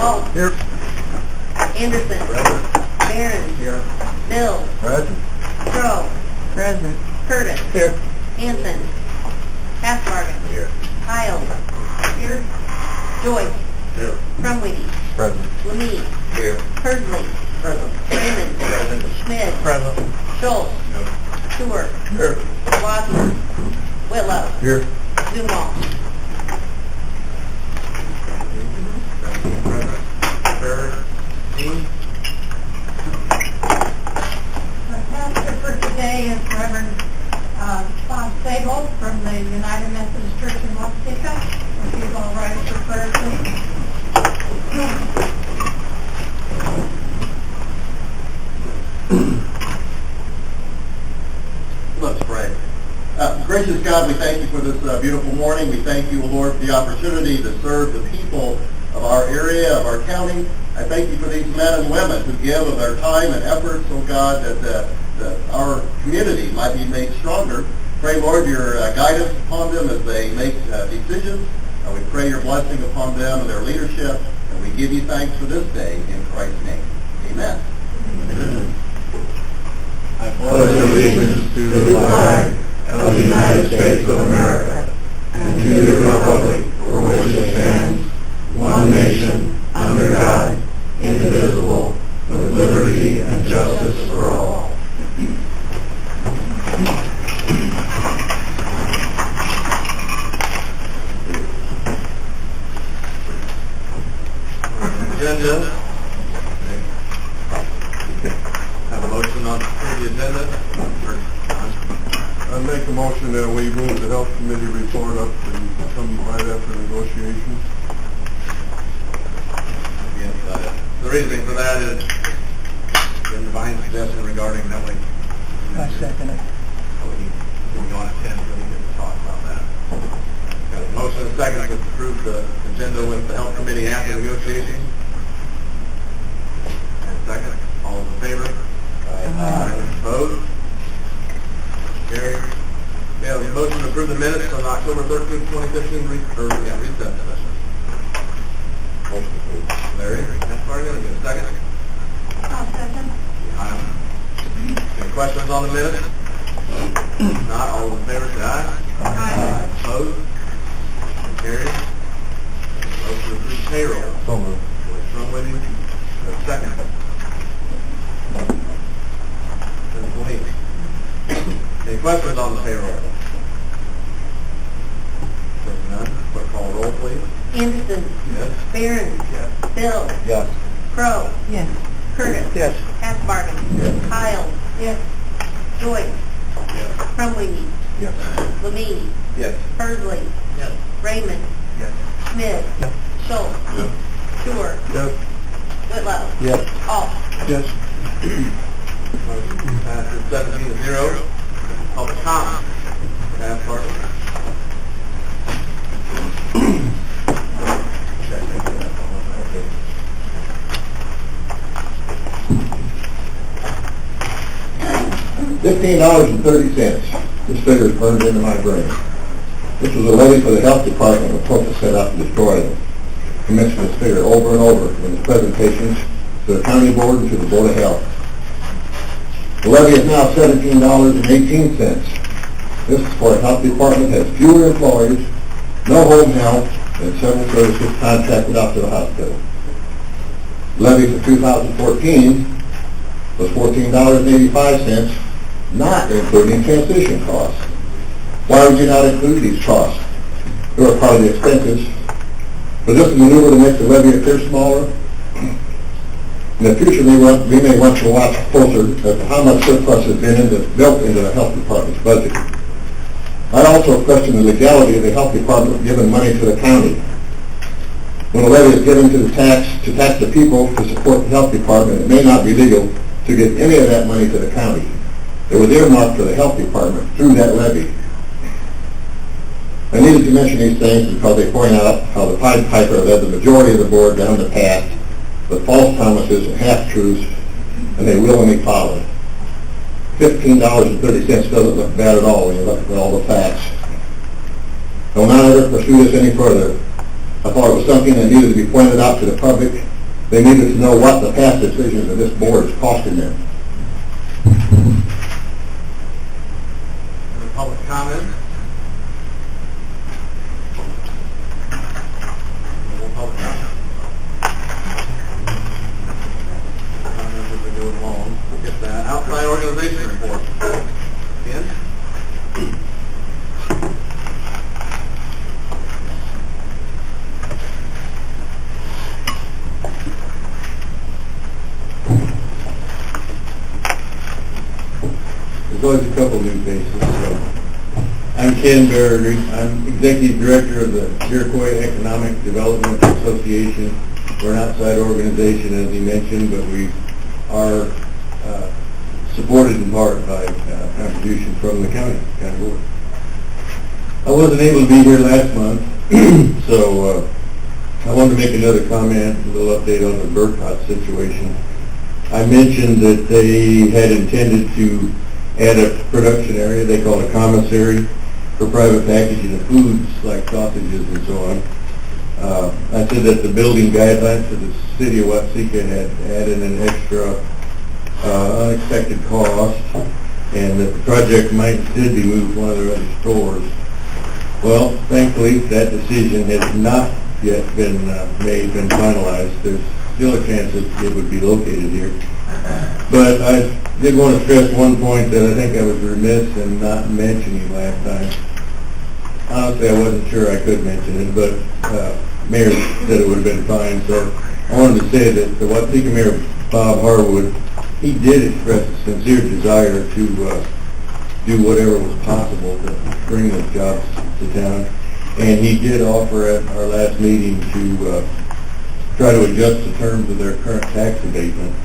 Alt. Here. Anderson. Present. Barron. Here. Bill. Present. Crow. Present. Curtis. Here. Hanson. Halfbargen. Here. Kyle. Here. Joyce. Here. Crumwitty. Present. Lemie. Here. Pursley. Present. Raymond. Present. Schmidt. Present. Schultz. Stewart. Here. Wasner. Whitlow. Here. Zumwalt. Our pastor for today is Reverend Bob Sable from the United Methodist Church in Waukesha. If you'd all rise for prayer, please. Let's pray. Gracious God, we thank you for this beautiful morning. We thank you, Lord, for the opportunity to serve the people of our area, of our county. I thank you for these men and women who give of their time and efforts, oh God, that our community might be made stronger. Pray, Lord, your guidance upon them as they make decisions. We pray your blessing upon them and their leadership. And we give you thanks for this day in Christ's name. Amen. Amen. I pledge allegiance to the flag of the United States of America and to the republic for which it stands, one nation, under God, indivisible, with liberty and justice for all. Agenda. Have a motion on the agenda. I make a motion that we move the Health Committee report up and come right after negotiations. Yes, the reasoning for that is in divine suggestion regarding that way. I second it. We want to attend so we can talk about that. Got a motion and a second to approve the agenda with the Health Committee after negotiations. And second, all in favor? Aye. Opposed? Carried. We have a motion to approve the minutes on October 13th, 2015 recess session. Motion approved. Larry, that's part of it. Get a second. I'll second. Any questions on the minutes? If not, all in favor say aye. Aye. Opposed? Carried. Motion to approve payroll. So moved. Somebody, a second. Any questions on the payroll? Seeing none, clerk call roll, please. Anderson. Yes. Barron. Yes. Bill. Yes. Crow. Yes. Curtis. Yes. Halfbargen. Yes. Kyle. Yes. Joyce. Yes. Crumwitty. Yes. Lemie. Yes. Pursley. Yes. Raymond. Yes. Schmidt. Yes. Schultz. Yes. Stewart. Yes. Whitlow. Yes. Alt. Yes. Motion passes 17-0. Public comment. Halfbargen. $15.30. This figure is burned into my brain. This was a levy for the health department with purpose set out to destroy them. He mentioned this figure over and over in his presentations to the county board and to the board of health. The levy is now $17.18. This is for a health department that has fewer employees, no home health, and several services contracted out to the hospital. The levy for 2014 was $14.85, not including transition costs. Why would you not include these costs? They are part of the expenses. Was this a maneuver to make the levy appear smaller? In the future, we may want to watch closer as to how much surplus has been built into the health department's budget. I also question the legality of the health department giving money to the county. When a levy is given to tax the people to support the health department, it may not be legal to give any of that money to the county. It was earmarked for the health department through that levy. I needed to mention these things because they point out how the Pied Piper led the majority of the board down the path with false promises and half-truths, and they willingly followed. $15.30 doesn't look bad at all when you look at all the facts. I will not ever pursue this any further. I thought it was something that needed to be pointed out to the public They needed to know what the past decisions of this board is costing them. Any public comment? No more public comment. Comments as we go along. We'll get that. Outside organization report. Ken? There's always a couple new faces. So I'm Ken Berry. I'm Executive Director of the Iroquois Economic Development Association. We're an outside organization, as he mentioned, but we are supported in part by contributions from the county board. I wasn't able to be here last month, so I wanted to make another comment, a little update on the Burkhart situation. I mentioned that they had intended to add a production area they call a commissary for private packaging of foods like sausages and so on. I said that the building guidelines for the city of Watsika had added an extra unexpected cost, and that the project might instead be moved to one of their other stores. Well, thankfully, that decision has not yet been been finalized. There's still a chance that it would be located here. But I did want to stress one point that I think I was remiss in not mentioning last time. Honestly, I wasn't sure I could mention it, but Mayor said it would have been fine. So I wanted to say that the Watsika Mayor, Bob Harwood, he did express a sincere desire to do whatever was possible to bring those jobs to town. And he did offer at our last meeting to try to adjust the terms of their current tax abatement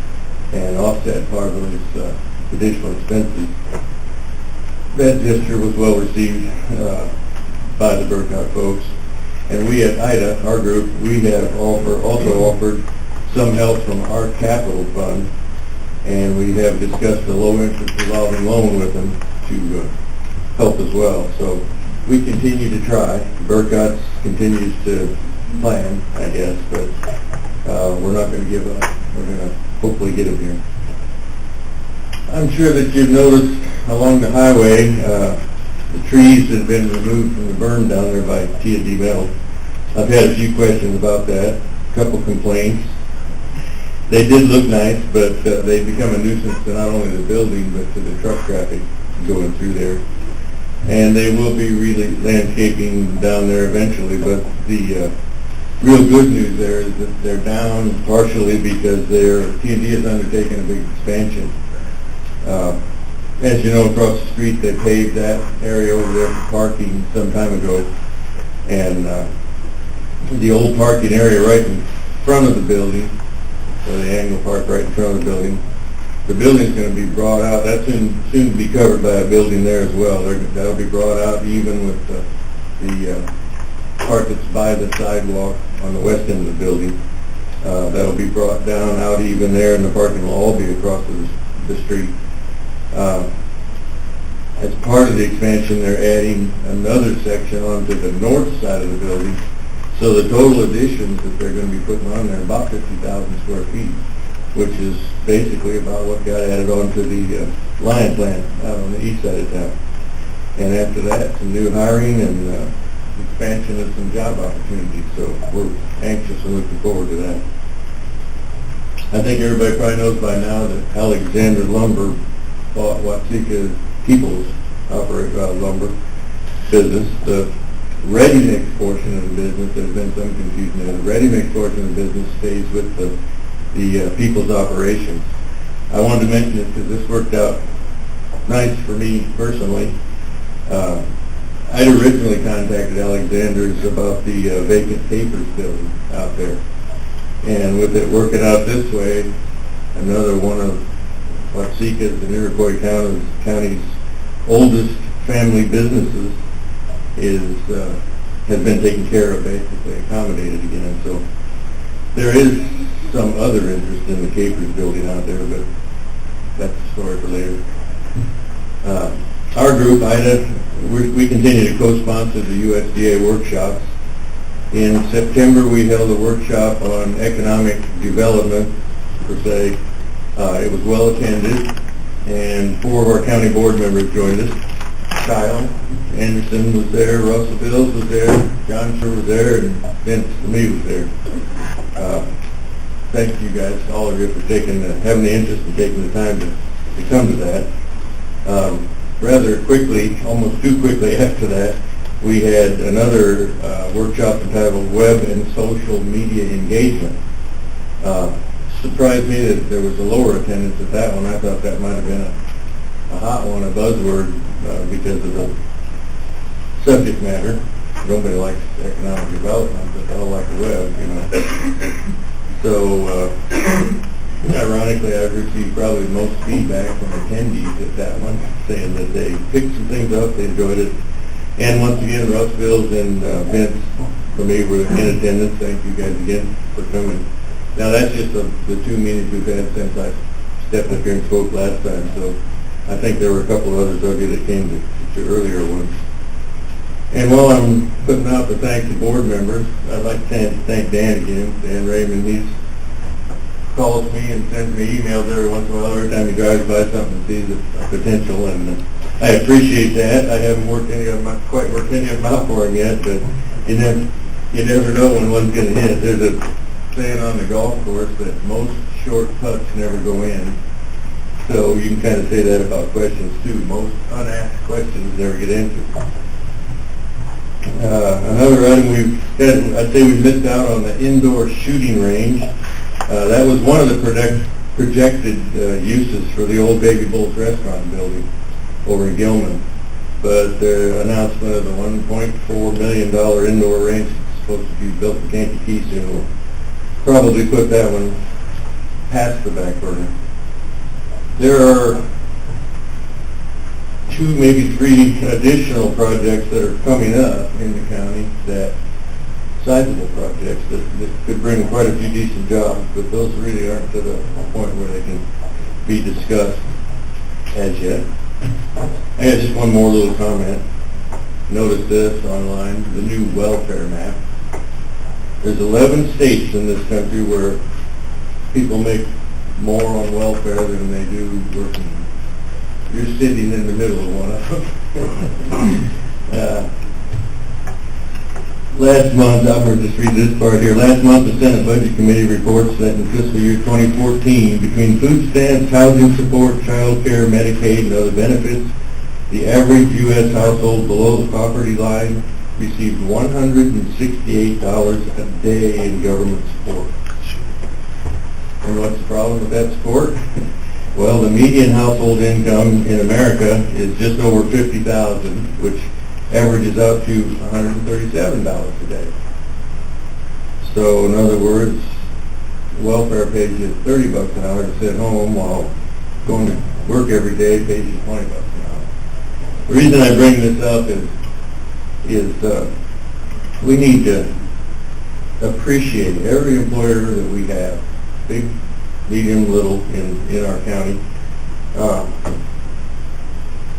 and offset part of those additional expenses. That gesture was well received by the Burkhart folks. And we at IDA, our group, we have also offered some help from our capital fund, and we have discussed a low-interest revolving loan with them to help as well. So we continue to try. Burkhart continues to plan, I guess, but we're not going to give up. We're going to hopefully get them here. I'm sure that you've noticed along the highway the trees that have been removed from the berm down there by T&D Metal. I've had a few questions about that, a couple complaints. They did look nice, but they become a nuisance to not only the building but to the truck traffic going through there. And they will be really landscaping down there eventually, but the real good news there is that they're down partially because T&D has undertaken a big expansion. As you know, across the street they paved that area over there for parking some time ago, and the old parking area right in front of the building, or the angle park right in front of the building's going to be brought out. That's soon to be covered by a building there as well. That'll be brought out even with the part that's by the sidewalk on the west end of the building. That'll be brought down out even there, and the parking will all be across the street. As part of the expansion, they're adding another section onto the north side of the building. So the total additions that they're going to be putting on there are about 50,000 square feet, which is basically about what got added onto the Lion plant out on the east side of town. And after that, some new hiring and expansion of some job opportunities. So we're anxious and looking forward to that. I think everybody probably knows by now that Alexander Lumber bought Watsika People's lumber business. The ready-mix portion of the business, there's been some confusion there. The ready-mix portion of the business stays with the People's operations. I wanted to mention it because this worked out nice for me personally. I'd originally contacted Alexander's about the vacant papers building out there. And with it working out this way, another one of Watsika's and Iroquois County's oldest family businesses has been taken care of, basically accommodated again. So there is some other interest in the Capers building out there, but that's a story for later. Our group, IDA, we continue to co-sponsor the USDA workshops. In September, we held a workshop on economic development, per se. It was well attended, and 4 of our county board members joined us. Kyle Anderson was there, Russell Bills was there, John Scher was there, and Vince Lee was there. Thank you guys, all of you, for having the interest in taking the time to come to that. Rather quickly, almost too quickly after that, we had another workshop entitled Web and Social Media Engagement. Surprised me that there was a lower attendance at that one. I thought that might have been a hot one, a buzzword, because of the subject matter. Nobody likes economic development, but they all like the web, you know. So, ironically, I've received probably most feedback from attendees at that one, saying that they picked some things up, they enjoyed it. And once again, Russ Bills and Vince, for me, were in attendance. Thank you guys again for coming. Now, that's just the 2 meetings we've had since I stepped up here and spoke last time. So I think there were a couple of others of you that came to earlier ones. And while I'm putting out the thanks to board members, I'd like to thank Dan again, Dan Raymond. He calls me and sends me emails every once in a while, every time he drives by something and sees a potential, and I appreciate that. I haven't quite worked any of them out for him yet, but you never know when one's going to hit. There's a saying on the golf course that most short putts never go in. So you can kind of say that about questions too. Most unasked questions never get answered. Another item I'd say we missed out on the indoor shooting range. That was one of the projected uses for the old Baby Bulls restaurant building over in Gilman. But the announcement of the $1.4 million indoor range is supposed to be built in Kankakee soon will probably put that one past the back burner. There are 2, maybe 3 additional projects that are coming up in the county, sizable projects that could bring quite a few decent jobs, but those really aren't to the point where they can be discussed as yet. I had just one more little comment. Notice this online, the new welfare map. There's 11 states in this country where people make more on welfare than they do working. You're sitting in the middle of one of them. Last month, I'm going to just read this part here. Last month, the Senate Budget Committee reports that in fiscal year 2014, between food stamps, housing support, child care, Medicaid, and other benefits, the average U.S. household below the poverty line received $168 a day in government support. And what's the problem with that support? Well, the median household income in America is just over $50,000, which averages out to $137 a day. So, in other words, welfare pays you $30 an hour to sit home while going to work every day pays you $20 an hour. The reason I bring this up is we need to appreciate every employer that we have, big, medium, little, in our county.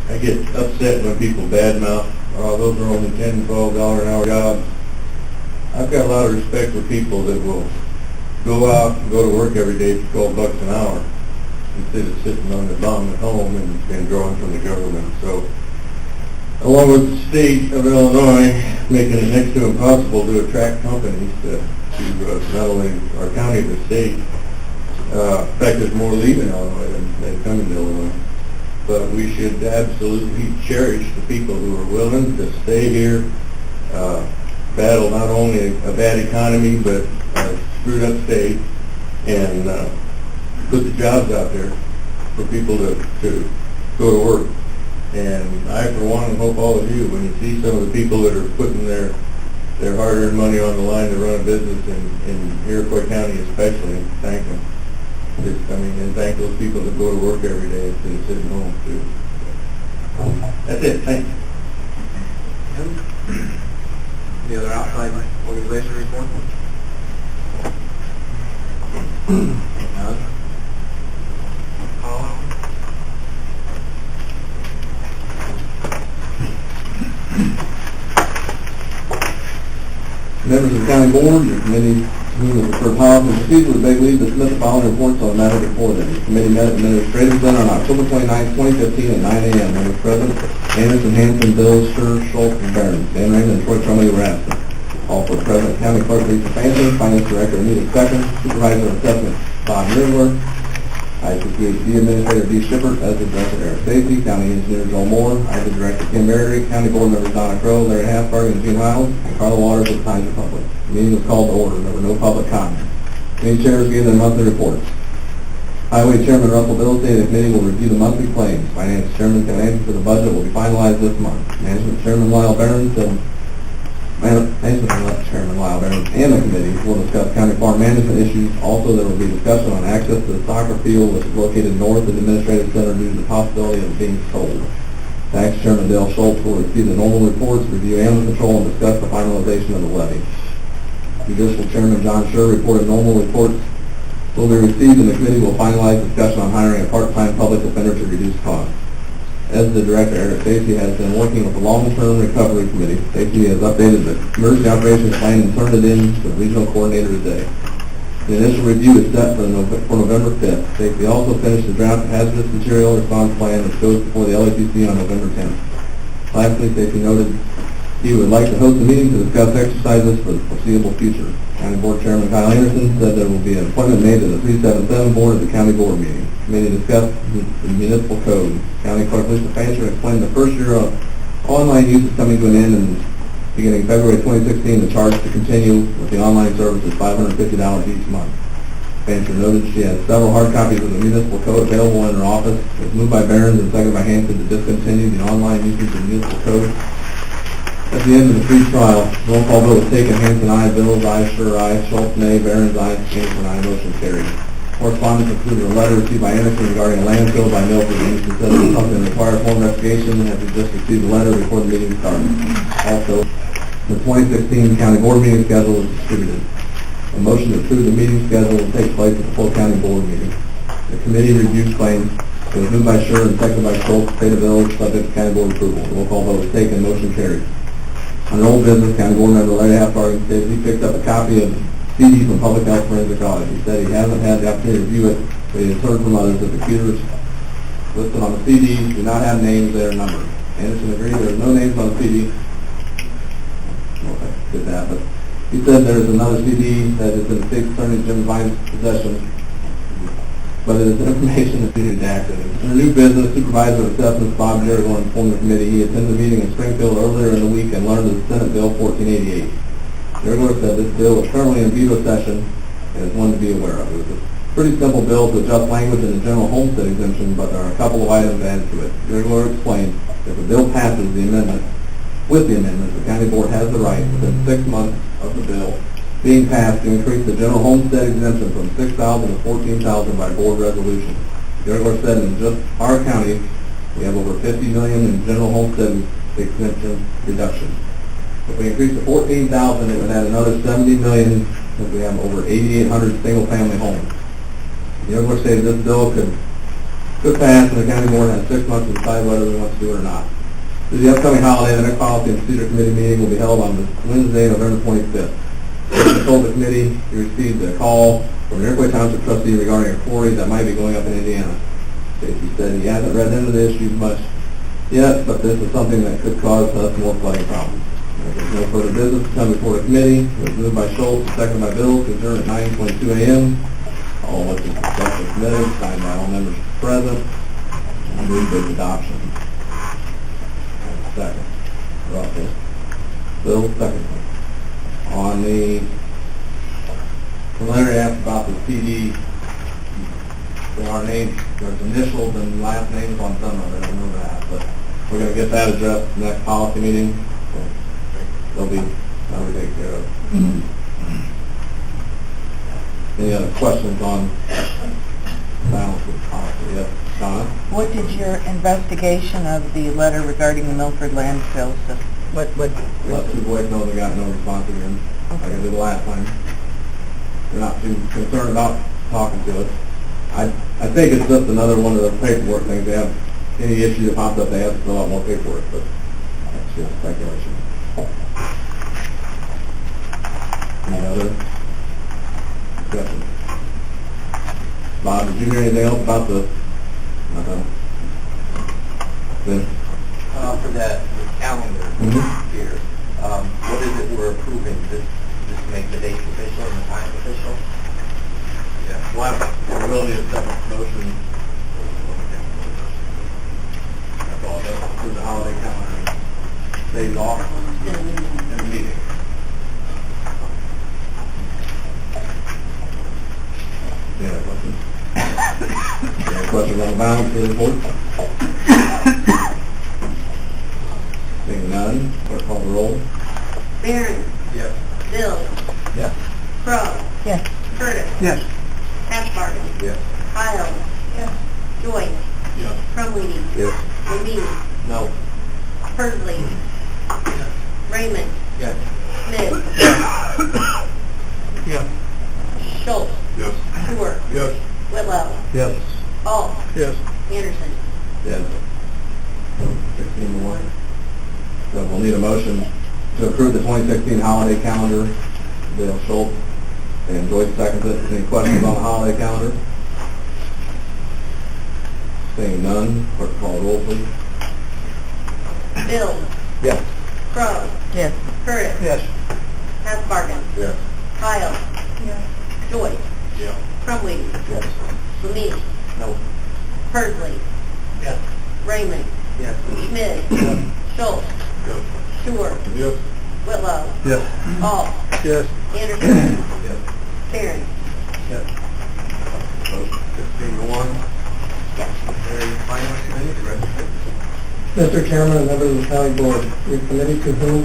I get upset when people badmouth, oh, those are only $10, $12 an hour jobs. I've got a lot of respect for people that will go out and go to work every day for $12 an hour instead of sitting on the bum at home and drawing from the government. So, along with the state of Illinois making it next to impossible to attract companies to not only our county but state. In fact, there's more leaving Illinois than coming to Illinois. But we should absolutely cherish the people who are willing to stay here, battle not only a bad economy but a screwed up state, and put the jobs out there for people to go to work. And I, for one, hope all of you, when you see some of the people that are putting their hard-earned money on the line to run a business in Iroquois County especially, thank them. And thank those people that go to work every day instead of sitting home, too. That's it. Thanks. Any other outside organization report? None? Call. Members of the the county board, your committee meeting for policy and procedure was begged to submit the following reports on the matter before them. The committee met at the Administrative Center on October 29, 2015 at 9 a.m. Members present, Anderson, Hanson, Bills, Scher, Schultz, and Barron. Dan Raymond and Troy Trumley were absent. Also present, County Clerk Lisa Fancher, Finance Director Anita Steckens, Supervisor of Assessment Bob Niergler, ICPHD Administrator Dee Shippert, as the Director Eric Stacy, County Engineer Joel Moore, as the Director Kim Berry, County Board Members Donna Crowe, Larry Halfberg, and Gene Riles, and Carla Waters of the Times Republic. The meeting was called to order. There were no public comments. Committee chairs gave their monthly reports. Highway Chairman Russell Billsey and the committee will review the monthly claims. Finance Chairman Kevin Anderson for the budget will be finalized this month. Management Chairman Lyle Behrens and Chairman Lyle Behrens and the committee will discuss county farm management issues. Also, there will be discussion on access to the soccer field, which is located north of the Administrative Center due to the possibility of it being sold. Tax Chairman Dale Schultz will receive the normal reports, review animal control, and discuss the finalization of the levy. Judicial Chairman John Scher reported normal reports will be received, and the committee will finalize discussion on hiring a part-time public defender to reduce costs. As the Director, Eric Stacy has been working with the Long-Term Recovery Committee. Stacy has updated the emergency operations plan and turned it in to the regional coordinator today. The initial review is set for November 5th. Stacy also finished the draft hazardous material response plan that goes before the LAPC on November 10th. Lastly, Stacy noted he would like to host a meeting to discuss exercises for the foreseeable future. County Board Chairman Kyle Anderson said there will be an appointment made to the 377 board at the county board meeting. The committee discussed the municipal code. County Clerk Lisa Fancher explained the first year of online use is coming to an end, and beginning February 2016, the charge to continue with the online service is $550 each month. Fancher noted she has several hard copies of the municipal code available in her office. It was moved by Behrens and seconded by Hanson to discontinue the online usage of the municipal code. At the end of the free trial, roll call vote was taken. Hanson, aye. Bills, aye. Scher, aye. Schultz, nay. Behrens, aye. Anderson, aye. Motion carried. Correspondence included a letter received by Anderson regarding a landfill by Milford. Anderson said it was something that required full investigation and had just received the letter before the meeting started. Also, the 2016 county board meeting schedule was distributed. A motion to approve the meeting schedule will take place at the full county board meeting. The committee reviews claims. It was moved by Scher and seconded by Schultz. State of village subject to county board approval. The roll call vote was taken. Motion carried. Under old business, county board member Larry Halfberg stated he picked up a copy of CD from Public Health Forensic Audit. He said he hasn't had the opportunity to review it, but he has heard from others that the computers listed on the CD do not have names there and numbers. Anderson agreed there are no names on the CD. Okay, did that, but he said there's another CD that is in the State Attorney Jim Vine's possession, but it is information that's being redacted. In a new business, Supervisor of Assessments Bob Niergler informed the committee he attended a meeting in Springfield earlier in the week and learned of the Senate Bill 1488. Niergler said this bill is currently in veto session and is one to be aware of. It was a pretty simple bill to adjust language in the general homestead exemption, but there are a couple of items added to it. Niergler explained if the bill passes the amendment, the county board has the right within 6 months of the bill being passed to increase the general homestead exemption from $6,000 to $14,000 by board resolution. Niergler said in just our county, we have over $50 million in general homestead exemption reduction. If we increase to $14,000, it would add another $70 million because we have over 8,800 single-family homes. Niergler stated this bill could pass, and the county board has 6 months to decide whether they want to do it or not. Through the upcoming holiday, the next policy and procedure committee meeting will be held on Wednesday, November 25th. I told the committee he received a call from an Iroquois Township trustee regarding a quarry that might be going up in Indiana. Stacy said he hasn't read into the issues much yet, but this is something that could cause us more flooding problems. There's no further business to come before the committee. It was moved by Schultz, seconded by Bills, to adjourn at 9:22 a.m. All motions discussed and submitted, signed by all members present. I move its adoption. Second. Russell. Bill, second. On the preliminary asked about the CD, there are names, there's initials and last names on some of it, I don't know that, but we're going to get that addressed in the next policy meeting. So that'll be taken care of. Any other questions on balance with policy? Yes, Donna? What did your investigation of the letter regarding the Milford landfill, what? Let two boys know they got no response again, like I did the last time. They're not too concerned about talking to us. I think it's just another one of the paperwork things. They have any issue that pops up, they have to fill out more paperwork, but that's just speculation. Any other discussion? Bob, did you hear anything else about the, Vince? For that calendar Mhm. here, what is it we're approving? Just make the date official and the time official? Yeah, well, there will be a separate motion. That's all, that's for the holiday calendar. Days off in the meeting. Any other questions? Any questions on the balance of the report? Seeing none, clerk call the roll. Barron. Yes. Bill. Yes. Crow. Yes. Curtis. Yes. Halfbargen. Yes. Kyle. Yes. Joyce. Yes. Crumweedy. Yes. Lemay. No. Pursley. Raymond. Yes. Smith. Yes. Schultz. Yes. Stewart. Yes. Whitlow. Yes. Paul. Yes. Anderson. Yes. 16 to 1. So we'll need a motion to approve the 2016 holiday calendar. Dale Schultz and Joyce seconds it. Any questions on the holiday calendar? Seeing none, clerk call the roll, please. Bill. Yes. Crow. Yes. Curtis. Yes. Halfbargen. Yes. Kyle. Yes. Joyce. Yeah. Crumweedy. Yes. Lemay. No. Pursley. Yes. Raymond. Yes. Smith. Schultz. Yes. Stewart. Yes. Whitlow. Yes. Paul. Yes. Anderson. Yes. Barron. Yes. 15 to 1. Area Finance Committee, Director. Mr. Chairman and members of the County Board, your committee to whom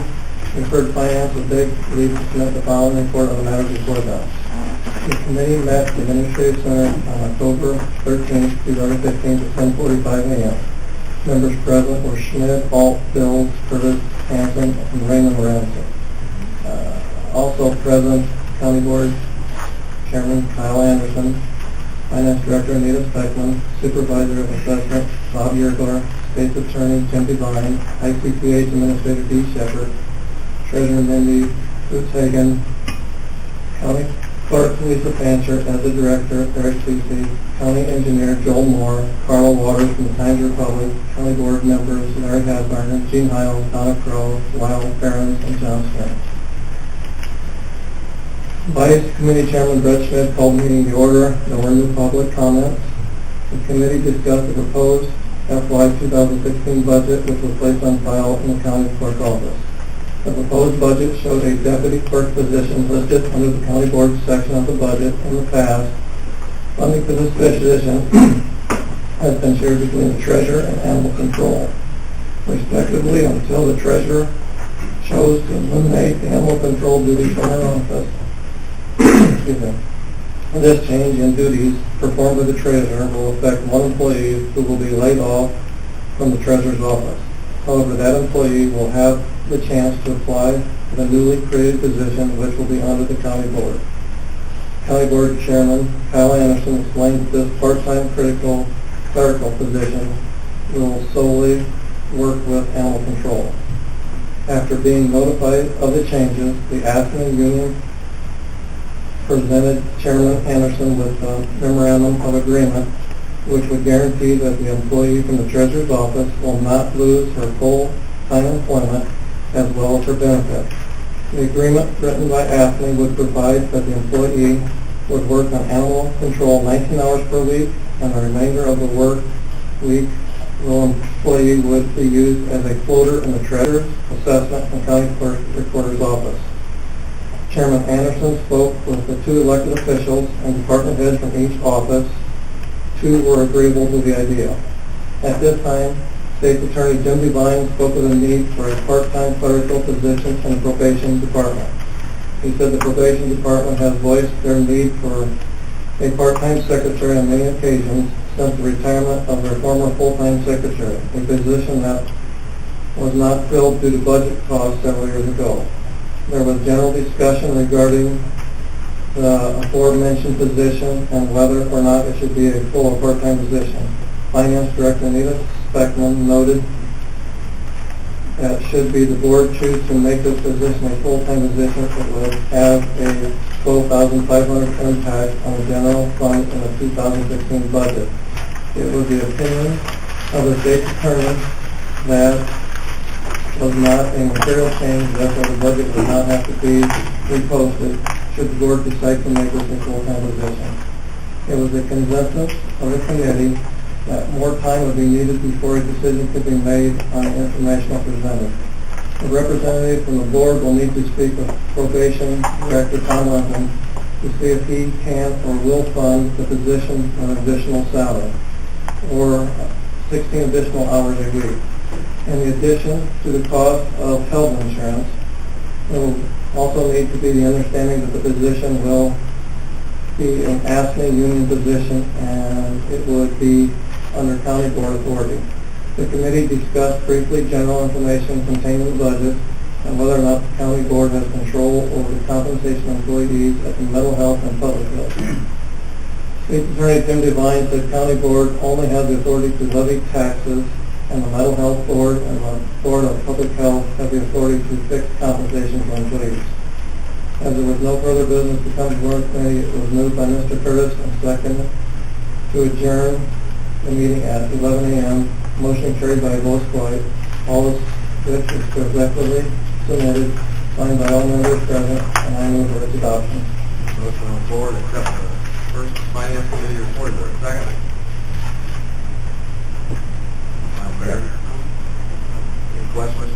referred finance was begged to leave to submit the following report on the matters before them. The committee met at the Administrative Center on October 13, 2015 at 10:45 a.m. Members present were Schmidt, Alt, Bills, Curtis, Hanson, and Raymond Lorenzo. Also present, County Board Chairman Kyle Anderson, Finance Director Anita Speckman, Supervisor of Assessment Bob Yergler, State's Attorney Tim Devine, ICPH Administrator Dee Shepard, Treasurer Mindy Utshagen, County Clerk Lisa Fancher as the Director, Eric Cece, County Engineer Joel Moore, Carl Waters from the Times Republic, County Board members Larry Hasbarner, Gene Hiles, Donna Crowe, Lyle Ferens, and John Smith. Vice Committee Chairman Brett Schmidt called the meeting to order. There were no public comments. The committee discussed the proposed FY 2016 budget, which was placed on file in the county clerk office. The proposed budget showed a deputy clerk position listed under the county board section of the budget in the past. Funding for this position has been shared between the treasurer and animal control, respectively, until the treasurer chose to eliminate the animal control duties from her office. Excuse me. This change in duties performed by the treasurer will affect one employee who will be laid off from the treasurer's office. However, that employee will have the chance to apply for the newly created position, which will be under the county board. County Board Chairman Kyle Anderson explained that this part-time clerical position will solely work with animal control. After being notified of the changes, the AFSCME union presented Chairman Anderson with a memorandum of agreement which would guarantee that the employee from the treasurer's office will not lose her full-time employment as well as her benefits. The agreement written by AFSCME would provide that the employee would work on animal control 19 hours per week, and the remainder of the work week the employee would be used as a floater in the treasurer's, assessment, and county clerk recorder's office. Chairman Anderson spoke with the two elected officials and department heads from each office. Two were agreeable to the idea. At this time, State's Attorney Tim Devine spoke of the need for a part-time clerical position in the probation department. He said the probation department has voiced their need for a part-time secretary on many occasions since the retirement of their former full-time secretary, a position that was not filled due to budget costs several years ago. There was general discussion regarding the aforementioned position and whether or not it should be a full or part-time position. Finance Director Anita Speckman noted that should be the board choose to make this position a full-time position, it would have a $12,500 impact on the general fund in the 2016 budget. It was the opinion of the state attorney that was not a material change, therefore the budget would not have to be reposted should the board decide to make this a full-time position. It was the consensus of the committee that more time would be needed before a decision could be made on the information presented. A representative from the board will need to speak with probation director Tom Lincoln to see if he can or will fund the position for an additional salary or 16 additional hours a week. In addition to the cost of health insurance, there will also need to be the understanding that the position will be an ASME union position and it would be under county board authority. The committee discussed briefly general information contained in the budget and whether or not the county board has control over the compensation of employees at the mental health and public health. State Attorney Tim Devine said county board only has the authority to levy taxes, and the mental health board and the board of public health have the authority to fix compensation for employees. As there was no further business to come before the committee, it was moved by Mr. Curtis and seconded to adjourn the meeting at 11 a.m. Motion carried by Lois White. All of which is collectively submitted, signed by all members present, and I move for its adoption. Motion on the floor to accept the first finance committee report. Second. Madam Mayor. Any questions?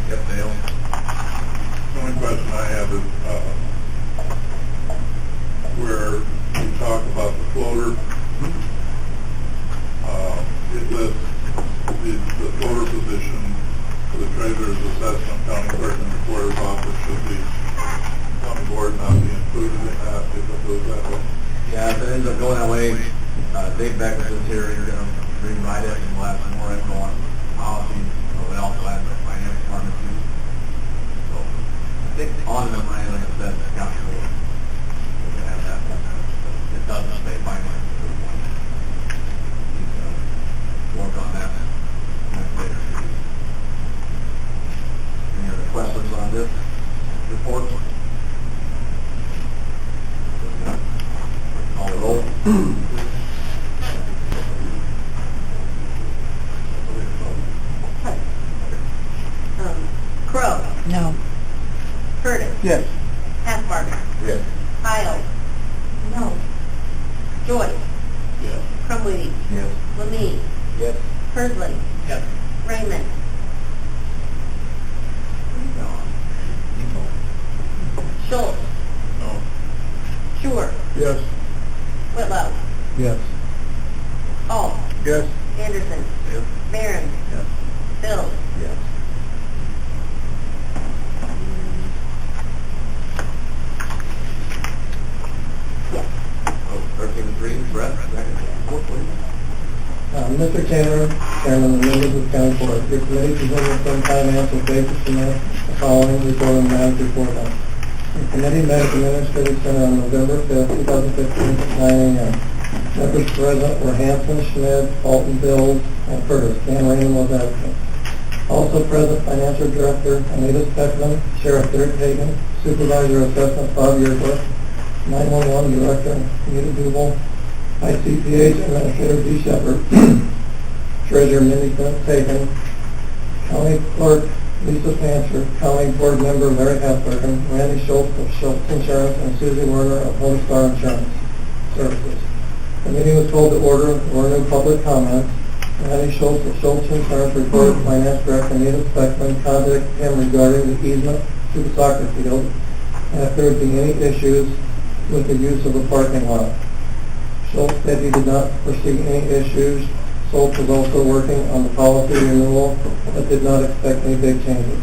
Yep, Dale. The only question I have is, where we talk about the floater, it lists the floater position for the treasurer's assessment, county clerk, and recorder's office. Should the county board not be included in that if it goes that way? Yeah, if it ends up going that way, Dave Beckerson's here, he's going to rewrite it, and we'll have some more info on policy, but we also have the finance department too. So, I think on the money, like I said, the county board, we're going to have that. It doesn't stay finance. Work on that later. Any other questions on this report? Call the roll. Crow, No. Curtis, Yes. Hathbarger, Yes. Kyle, No. Joyce, Yes. Crumwitty, Yes. Lemie, Yes. Persley, Yes. Raymond, Schultz, No. Schuer, Yes. Whitlow, Yes. Alt, Yes. Anderson, Yes. Barron, Yes. Bill, Yes. yes. 13-3, Brett, second. Report, please. Mr. Taylor, Chairman and members of the county board, your committee presented some financial basis to the following report on matters report on. The committee met at the Administrative Center on November 5th, 2015 at 9 a.m. Members present were Hanson, Schmidt, Alton, Bills, and Curtis. Dan Raymond was absent. Also present, Financial Director Anita Speckman, Sheriff Derek Hagan, Supervisor Assessment Bob Yerbush, 911 Director Anita Duval, ICPH Administrator D. Shepard, Treasurer Mindy Sagan, County Clerk Lisa Fancher, County Board Member Larry Hathbergen, Randy Schultz of Schultz Insurance, and Susie Werner of Home Star Insurance Services. The meeting was called to order. There were no public comments. Randy Schultz of Schultz Insurance reported Finance Director Anita Speckman contacted him regarding the easement to the soccer field and if there would be any issues with the use of the parking lot. Schultz said he did not foresee any issues. Schultz was also working on the policy renewal, but did not expect any big changes.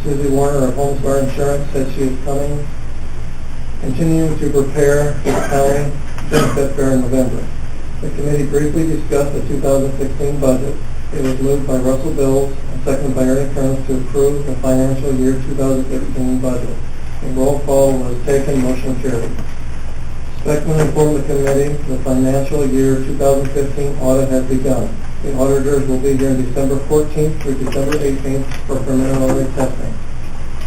Susie Warner of Home Star Insurance said she is continuing to prepare for the county benefit fair in November. The committee briefly discussed the 2016 budget. It was moved by Russell Bills and seconded by Ernie Kearns to approve the financial year 2016 budget. A roll call was taken, motion carried. Beckman informed the committee the financial year 2015 audit has begun. The auditors will be here December 14th through December 18th for preliminary testing.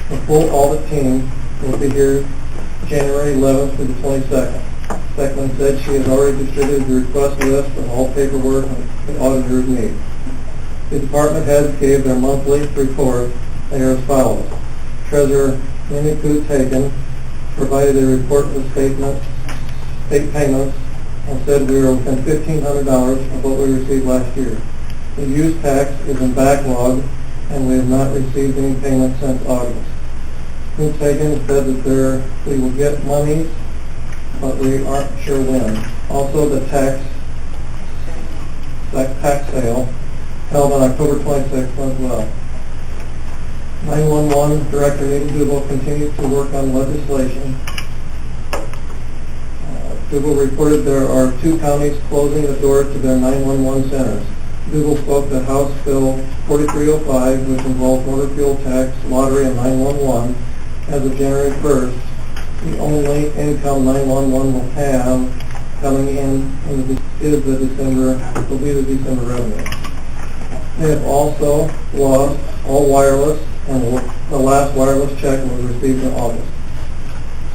The full audit team will be here January 11th through the 22nd. Beckman said she has already distributed the request list of all paperwork the auditors need. The department heads gave their monthly report. They are as follows. Treasurer Minnie Coots Hagen provided a report with state payments and said we were within $1,500 of what we received last year. The use tax is in backlog and we have not received any payments since August. Coots Hagen said that we will get monies, but we aren't sure when. Also, the tax sale held on October 26th as well. 911 Director Nathan Duval continues to work on legislation. Duval reported there are 2 counties closing the doors to their 911 centers. Duval spoke to House Bill 4305, which involves motor fuel tax, lottery, and 911. As of January 1st, the only income 911 will have coming in will be the December revenue. They have also lost all wireless, and the last wireless check was received in August.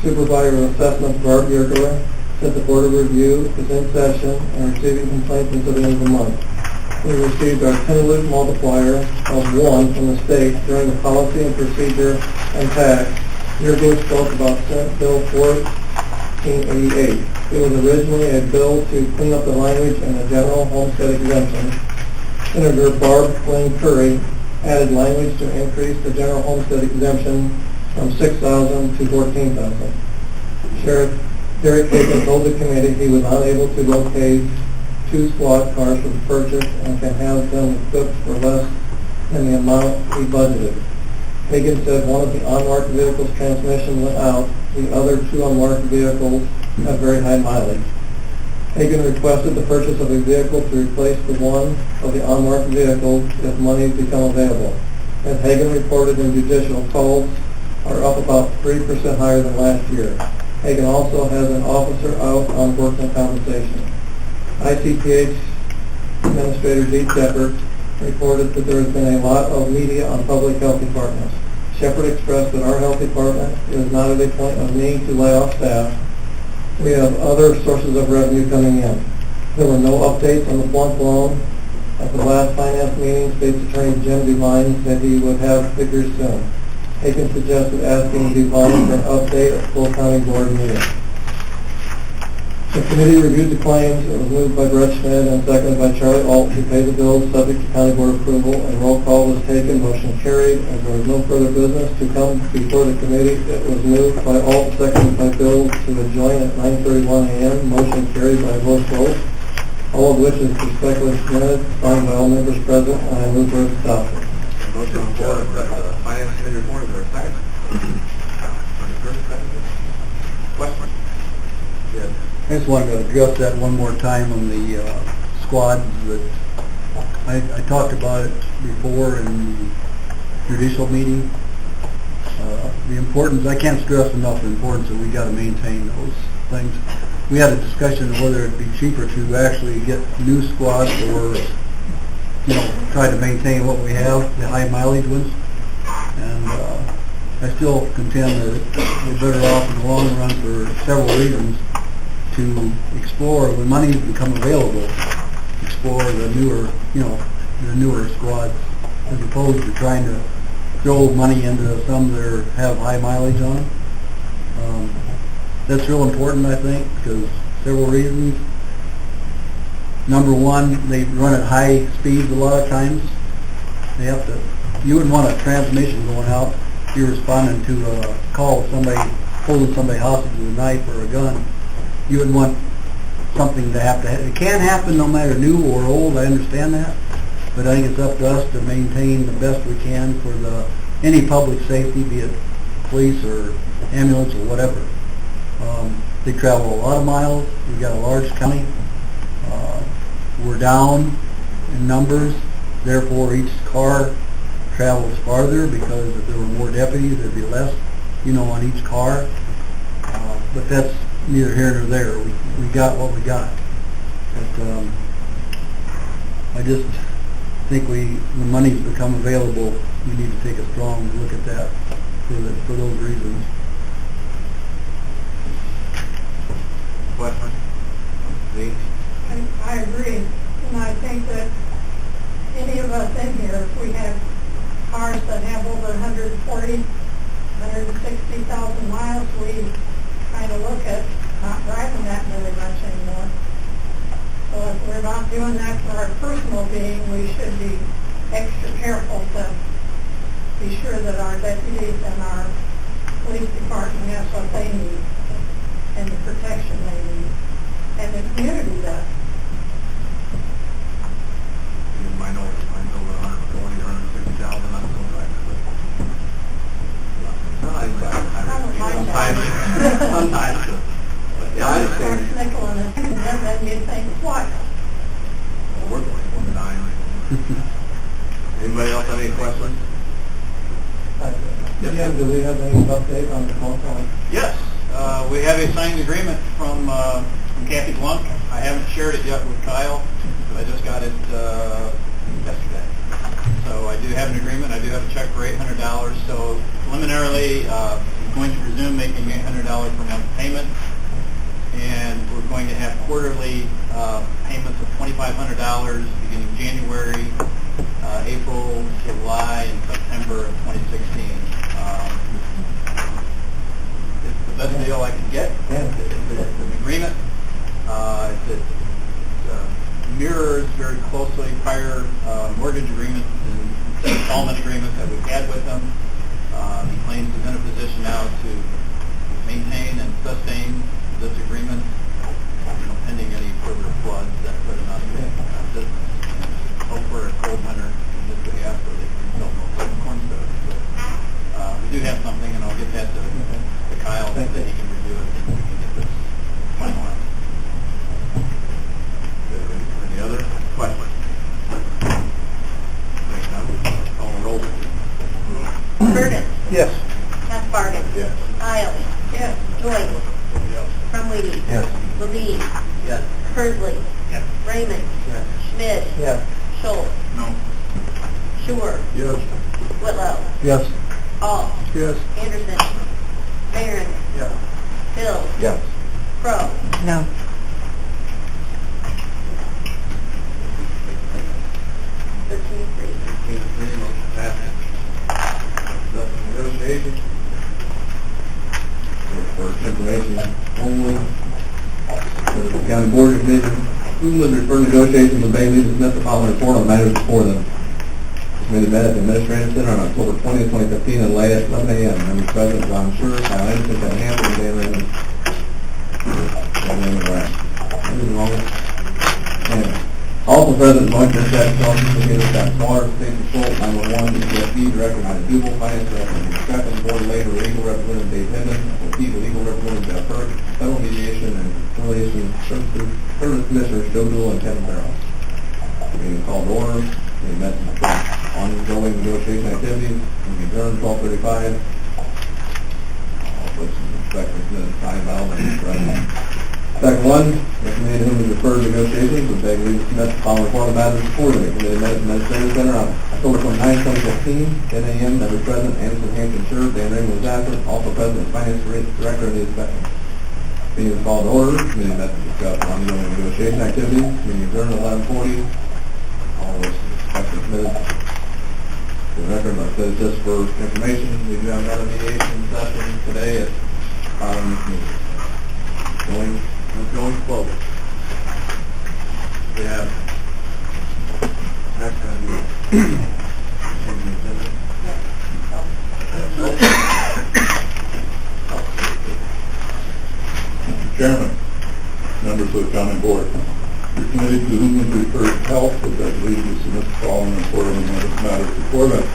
Supervisor of Assessment Bart Yergler said the Board of Review is in session and receiving complaints until the end of the month. We received our tentative multiplier of 1 from the state during the policy and procedure and tax. Yergler spoke about Senate Bill 1488. It was originally a bill to clean up the language in the general homestead exemption. Senator Barb Wayne Curry added language to increase the general homestead exemption from 6,000 to 14,000. Sheriff Derek Hagan told the committee he was unable to locate 2 squad cars for the purchase and can have them equipped for less than the amount he budgeted. Hagan said one of the unmarked vehicles' transmission went out. The other 2 unmarked vehicles have very high mileage. Hagan requested the purchase of a vehicle to replace the one of the unmarked vehicles if money become available. As Hagan reported in judicial, calls are up about 3% higher than last year. Hagan also has an officer out on workman compensation. ICPH Administrator Dee Shepard reported that there has been a lot of media on public health departments. Shepard expressed that our health department is not at a point of needing to lay off staff. We have other sources of revenue coming in. There were no updates on the flunk loan. At the last finance meeting, State's Attorney Jim Devine said he would have figures soon. Hagan suggested asking Devine for an update at full county board meeting. The committee reviewed the claims. It was moved by Brett Schmidt and seconded by Charlie Alt to pay the bills subject to county board approval. A roll call was taken. Motion carried. As there was no further business to come before the committee, it was moved by Alt, seconded by Bill to adjourn at 9:31 a.m. Motion carried by voice vote, all of which is respectfully submitted, signed by all members present, and I move for its adoption. Motion on the floor, the Finance Committee report, is there a second? Question? Yes. I just wanted to address that one more time on the squads. That I talked about it before in the judicial meeting. The importance, I can't stress enough the importance that we got to maintain those things. We had a discussion of whether it'd be cheaper to actually get new squads or, try to maintain what we have, the high mileage ones. And I still contend that we're better off in the long run for several reasons to explore when money become available, explore the newer squads as opposed to trying to throw money into some that have high mileage on them. That's real important, I think, because several reasons. Number one, they run at high speeds a lot of times. You wouldn't want a transmission going out if you're responding to a call of somebody holding somebody hostage with a knife or a gun. You wouldn't want something to happen. It can happen no matter new or old, I understand that. But I think it's up to us to maintain the best we can for any public safety, be it police or ambulance or whatever. They travel a lot of miles. We've got a large county. We're down in numbers. Therefore, each car travels farther because if there were more deputies, there'd be less, on each car. But that's neither here nor there. We got what we got. But I just think when money's become available, we need to take a strong look at that for those reasons. Question? Lee? I agree, and I think that any of us in here, if we have cars that have over 160,000 miles, we kind of look at not driving that very much anymore. So if we're not doing that for our personal being, we should be extra careful to be sure that our deputies and our police department has what they need and the protection they need, and the community does. Mine over 140 or 150,000, I'm so right. Sometimes. Yeah, I understand. Nickel in it, and then you think, what? We're going to die. Anybody else have any questions? Jim, do we have any update on the call? Yes, we have a signed agreement from Kathy Blunk. I haven't shared it yet with Kyle, but I just got it yesterday. So I do have an agreement. I do have a check for $800. So preliminarily, I'm going to resume making $800 per month payment, and we're going to have quarterly payments of $2,500 beginning January, April, July, and September of 2016. It's the best deal I could get. It's an agreement. It mirrors very closely prior mortgage agreements and installment agreements that we've had with them. He claims he's in a position now to maintain and sustain this agreement, pending any further floods that put him out of business. Hope for a cold winter in this behalf so they can sell more corn stuff. So we do have something, and I'll get that to Kyle so that he can review it and we can get this finalized. Any other questions? Call the roll. Burden. Yes. Kaspargis. Yes. Isles. Yes. Joyce. Crumweedy. Yes. Levine. Yes. Kersley. Yes. Raymond. Yes. Schmidt. Yes. Schultz. No. Schuer. Yes. Whitlow. Yes. Alt. Yes. Anderson. Barron. Yes. Bill. Yes. Crow. No. 13-3. Motion passes. Negotiation. For information only, the county board of division, who would refer negotiations with Bay Lee to submit the following report on matters before them. The committee met at the Administrative Center on October 20th, 2015, and late at 11 a.m. Members present: John Schuer, Kyle Anderson, Ted Hampton, Dan Raymond, Grant. Also present: Mike Bishop, Communicator, Scott Smaller, State Patrol, 911, DPSD, Director Mike Dubel, Finance Director Nick Stephen, Board Labor Legal Representative Dave Hinman, Legal Representative Jeff Hurd, Federal Mediation and Conciliation Service Commissioners Joe Dool and Kevin Farrell. Meeting called to order. We met to discuss ongoing negotiation activities. We adjourned 12:35. All persons respecting minutes signed by all members present. Second one, recommended whom to refer to negotiations with Bay Lee to submit the following report on matters before the committee met at the Administrative Center on October 29, 2015, 10 a.m. Members present: Anderson, Hampton, Schuer, Dan Raymond was absent. Also present is Finance Director and the Inspector. Meeting was called to order. Committee met to discuss ongoing negotiation activities. Meeting adjourned at 11:40. All those respective minutes for the record, like I said, just for information, we do have another mediation session today at this meeting. Going forward. We have next time. Mr. Chairman, members of the county board, your committee to whom it refers health, which I believe you submit the following report on the matters before them.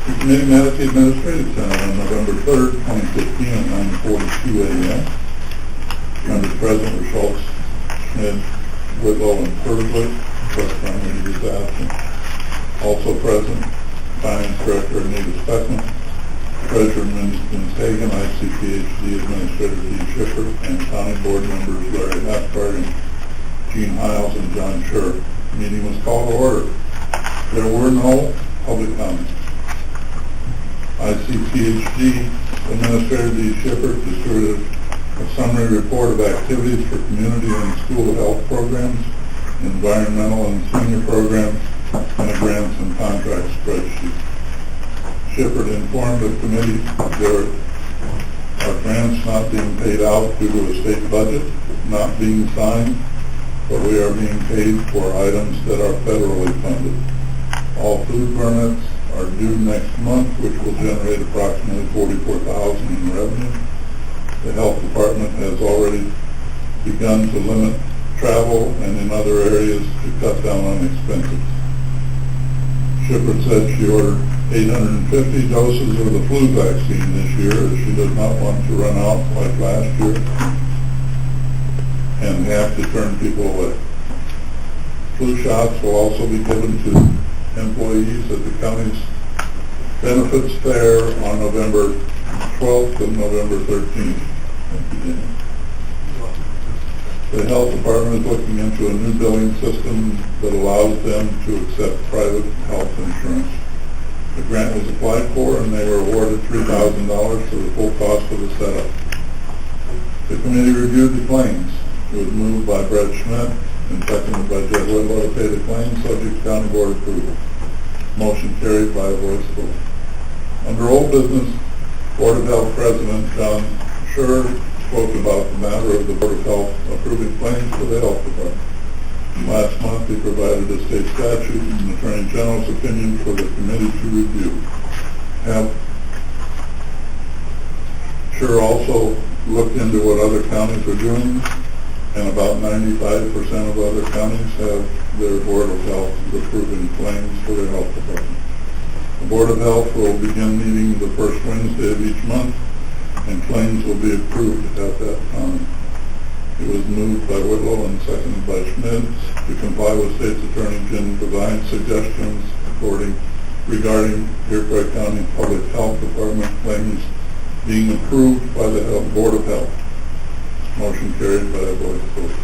Your committee met at the Administrative Center on November 3rd, 2015 at 9:42 a.m. Members present were Schultz, Schmidt, Whitlow, and Kersley. President Raymond was absent. Also present, Finance Director Anita Speckman, Treasurer Winston Hagan, ICPHD Administrator Dee Schiffer, and County Board members Larry Hathcart and Gene Hiles and John Scher. The meeting was called to order. There were no public comments. ICPHD Administrator Dee Schiffer distributed a summary report of activities for community and school health programs, environmental and senior programs, and a grants and contract spreadsheet. Schiffer informed the committee there are grants not being paid out due to a state budget not being signed, but we are being paid for items that are federally funded. All food permits are due next month, which will generate approximately $44,000 in revenue. The health department has already begun to limit travel and in other areas to cut down on expenses. Schiffer said she ordered 850 doses of the flu vaccine this year, as she does not want to run out like last year and have to turn people away. Flu shots will also be given to employees at the county's benefits fair on November 12th and November 13th. The health department is looking into a new billing system that allows them to accept private health insurance. The grant was applied for and they were awarded $3,000 for the full cost of the setup. The committee reviewed the claims. It was moved by Brett Schmidt and seconded by Jed Whitlow to pay the claims subject to county board approval. Motion carried by a voice vote. Under old business, Board of Health President John Scher spoke about the matter of the Board of Health approving claims for the health department. Last month, he provided a state statute and the Attorney General's opinion for the committee to review. Scher also looked into what other counties are doing, and about 95% of other counties have their Board of Health approving claims for their health department. The Board of Health will begin meeting the first Wednesday of each month, and claims will be approved at that time. It was moved by Whitlow and seconded by Schmidt to comply with State's Attorney Jim Devine's suggestions regarding Iroquois County Public Health Department claims being approved by the Board of Health. Motion carried by a voice vote.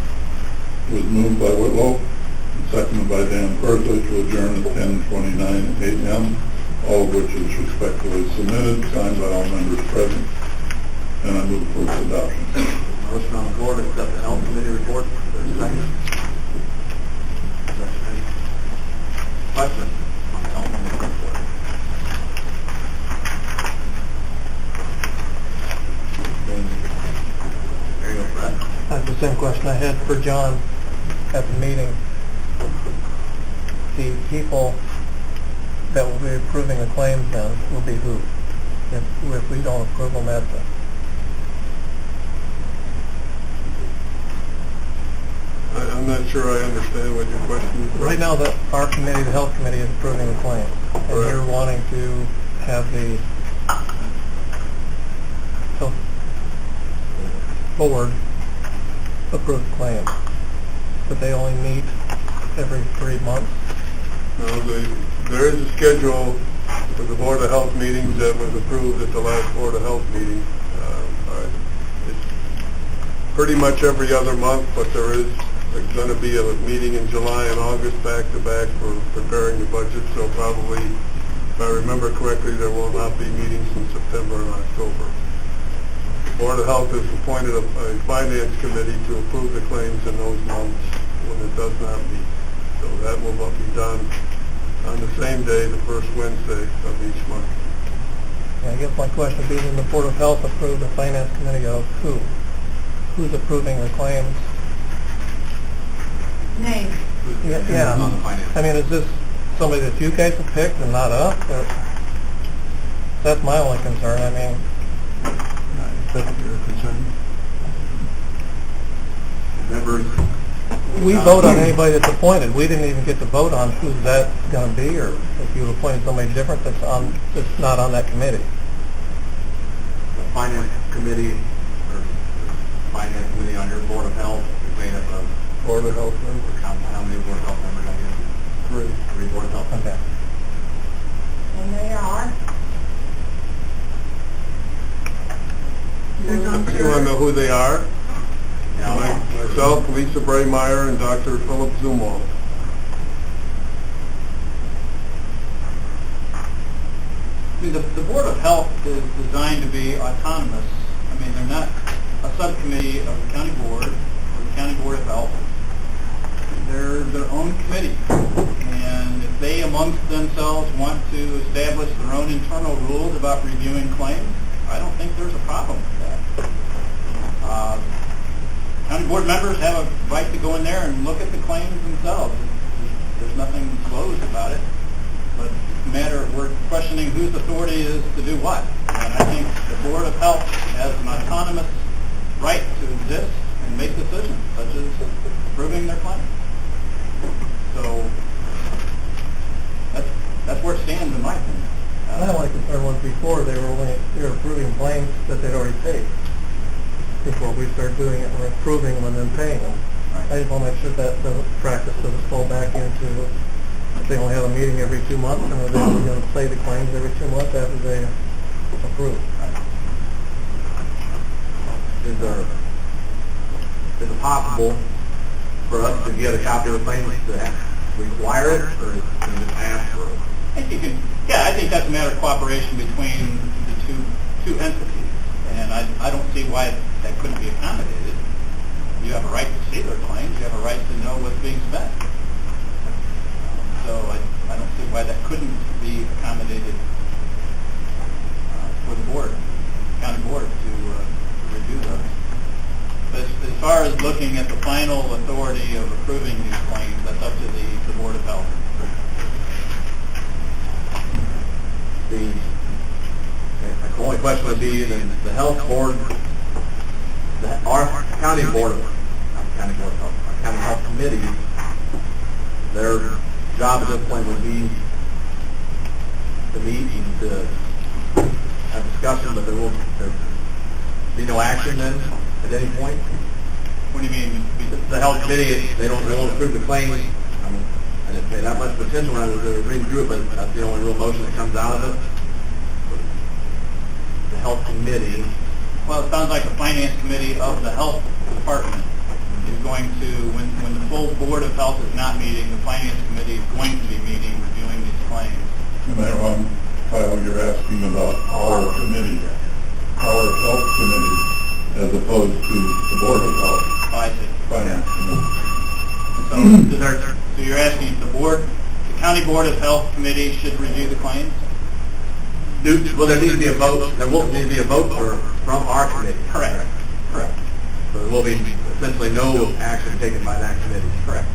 It was moved by Whitlow and seconded by Dan Persley to adjourn at 10:29 a.m., all of which is respectfully submitted, signed by all members present, and I move for its adoption. Motion on the floor to accept the health committee report. There's a second. Question on the health committee report. There you go, Brett. That's the same question I had for John at the meeting. The people that will be approving the claims then will be who? If we don't approve them at the... I'm not sure I understand what your question is. Right now, our committee, the health committee, is approving the claims. And Right. you're wanting to have the health board approve the claims. But they only meet every 3 months. No, there is a schedule for the Board of Health meetings that was approved at the last Board of Health meeting. It's pretty much every other month, but there's going to be a meeting in July and August back-to-back for preparing the budget, so probably, if I remember correctly, there will not be meetings in September and October. The Board of Health has appointed a finance committee to approve the claims in those months when it does not meet. So that will be done on the same day, the first Wednesday of each month. I guess my question would be, then the Board of Health approved the finance committee of who? Who's approving the claims? Name. Yeah. On the finance. I mean, is this somebody that you guys have picked and not us? Or that's my only concern. I mean, Is that your concern? Members, we vote on anybody that's appointed. We didn't even get to vote on who's that going to be, or if you appointed somebody different that's not on that committee. the finance committee, on your Board of Health is made up of, Board of Health members, how many Board of Health members are you? 3. 3 Board of Health members. Okay. And they are? directors, I'm You want to sure. know who they are? Myself, Lisa Braymeyer, and Dr. Philip Zumwalt. I mean, the Board of Health is designed to be autonomous. I mean, they're not a subcommittee of the county board or the county board of health. They're their own committee. And if they amongst themselves want to establish their own internal rules about reviewing claims, I don't think there's a problem with that. County board members have a right to go in there and look at the claims themselves. There's nothing closed about it. But it's a matter, we're questioning whose authority is to do what. And I think the Board of Health has an autonomous right to exist and make decisions, such as approving their claim. So that's where it stands in my opinion. My only concern was before they were approving claims that they'd already paid. Before we start doing it, we're approving them and then paying them. Right. I just want to make sure that the practice doesn't fall back into, if they only have a meeting every 2 months and they're going to pay the claims every 2 months after they approve. Is it possible for us to get a copy of the claims to require it, or can we just ask for it? I think I think that's a matter of cooperation between the two entities. And I don't see why that couldn't be accommodated. You have a right to see their claims. You have a right to know what's being spent. So I don't see why that couldn't be accommodated for the board, county board, to review those. But as far as looking at the final authority of approving these claims, that's up to the Board of Health. The only question would be then the health board, our county board, not county board of health, our county health committee, their job at this point would be to meet and to have discussion, but there be no action then at any point. What do you mean? The health committee, they don't approve the claims. I didn't pay that much attention when I was reading through it, but that's the only real motion that comes out of it. The health committee. Well, it sounds like the finance committee of the health department is going to, when the full Board of Health is not meeting, the finance committee is going to be meeting, reviewing these claims. Am I wrong, Kyle, you're asking about our committee, our health committee, as opposed to the Board of Health Oh, I see. Finance Committee? So you're asking if the county Board of Health committee should review the claims? Well, there needs to be a vote. There will need to be a vote from our committee. Correct. So there will be essentially no action taken by that committee. Correct.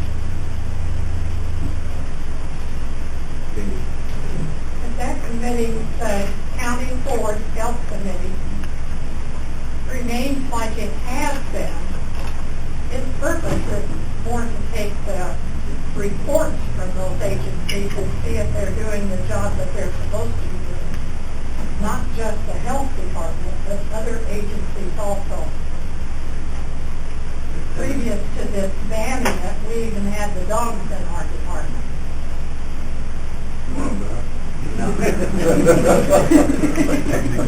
If that committee, the county board health committee, remains like it has been, its purpose is more to take the reports from those agencies and see if they're doing the job that they're supposed to be doing. Not just the health department, but other agencies also. Previous to this banning it, we even had the dogs in our department.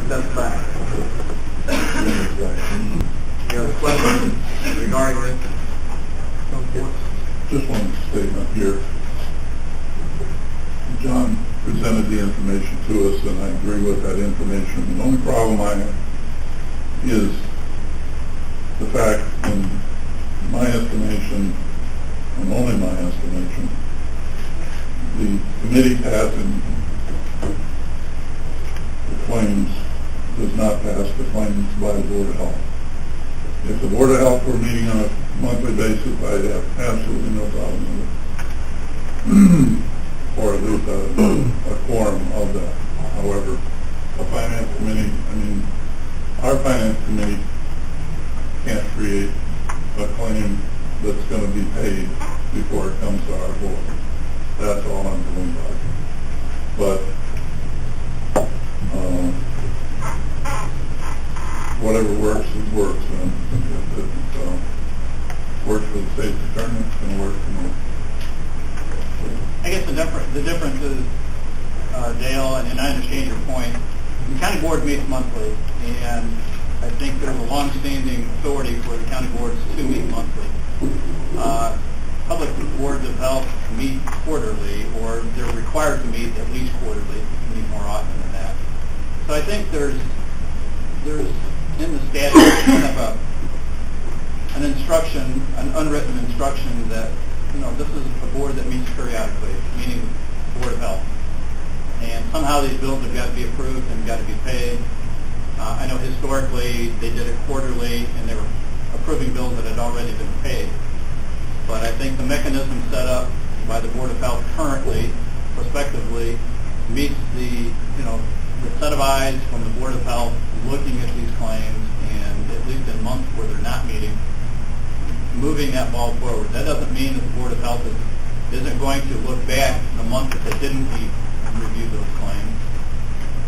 That's fact. Any other questions regarding this? Just one statement here. John presented the information to us, and I agree with that information. The only problem I have is the fact, in my estimation, and only my estimation, the committee passing the claims does not pass the claims by the Board of Health. If the Board of Health were meeting on a monthly basis, I'd have absolutely no problem with it. Or at least a quorum of that. However, a finance committee, our finance committee can't create a claim that's going to be paid before it comes to our board. That's all I'm doing about it. But whatever works, it works. And if it works for the state's attorney, it's going to work for me. I guess the difference is, Dale, and I understand your point, the county board meets monthly, and I think there's a long-standing authority for the county boards to meet monthly. Public boards of health meet quarterly, or they're required to meet at least quarterly, meet more often than that. So I think there's in the statute kind of an instruction, an unwritten instruction that, this is a board that meets periodically, meaning the Board of Health. And somehow these bills have got to be approved and got to be paid. I know historically they did it quarterly and they were approving bills that had already been paid. But I think the mechanism set up by the Board of Health currently, prospectively, meets the set of eyes from the Board of Health looking at these claims, and at least in months where they're not meeting, moving that ball forward. That doesn't mean that the Board of Health isn't going to look back the month that they didn't meet and review those claims.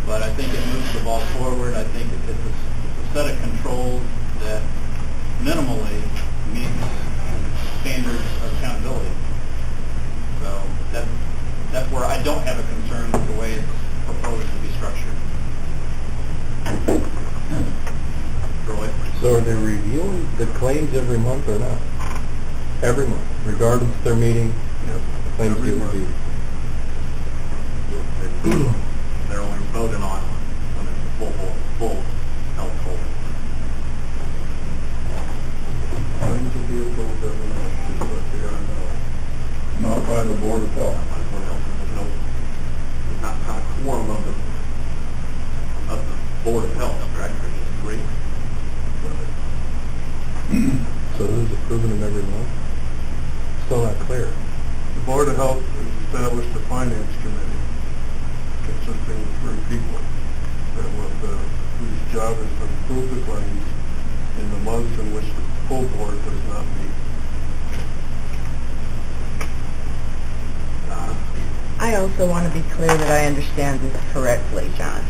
But I think it moves the ball forward. I think it's a set of controls that minimally meets standards of accountability. So that's where I don't have a concern with the way it's proposed to be structured. Roy? So are they reviewing the claims every month or not? Every month, regardless if they're meeting, claims get reviewed. They're only voting on when it's a full health board. Claims will be approved every month, is what they are now. Not by the Board of Health. There's not a quorum of the Board of Health, correct? There's three. So who's approving them every month? Still not clear. The Board of Health has established a finance committee consisting of 3 people whose job is to approve the claims in the months in which the full board does not meet. I also want to be clear that I understand this correctly, John.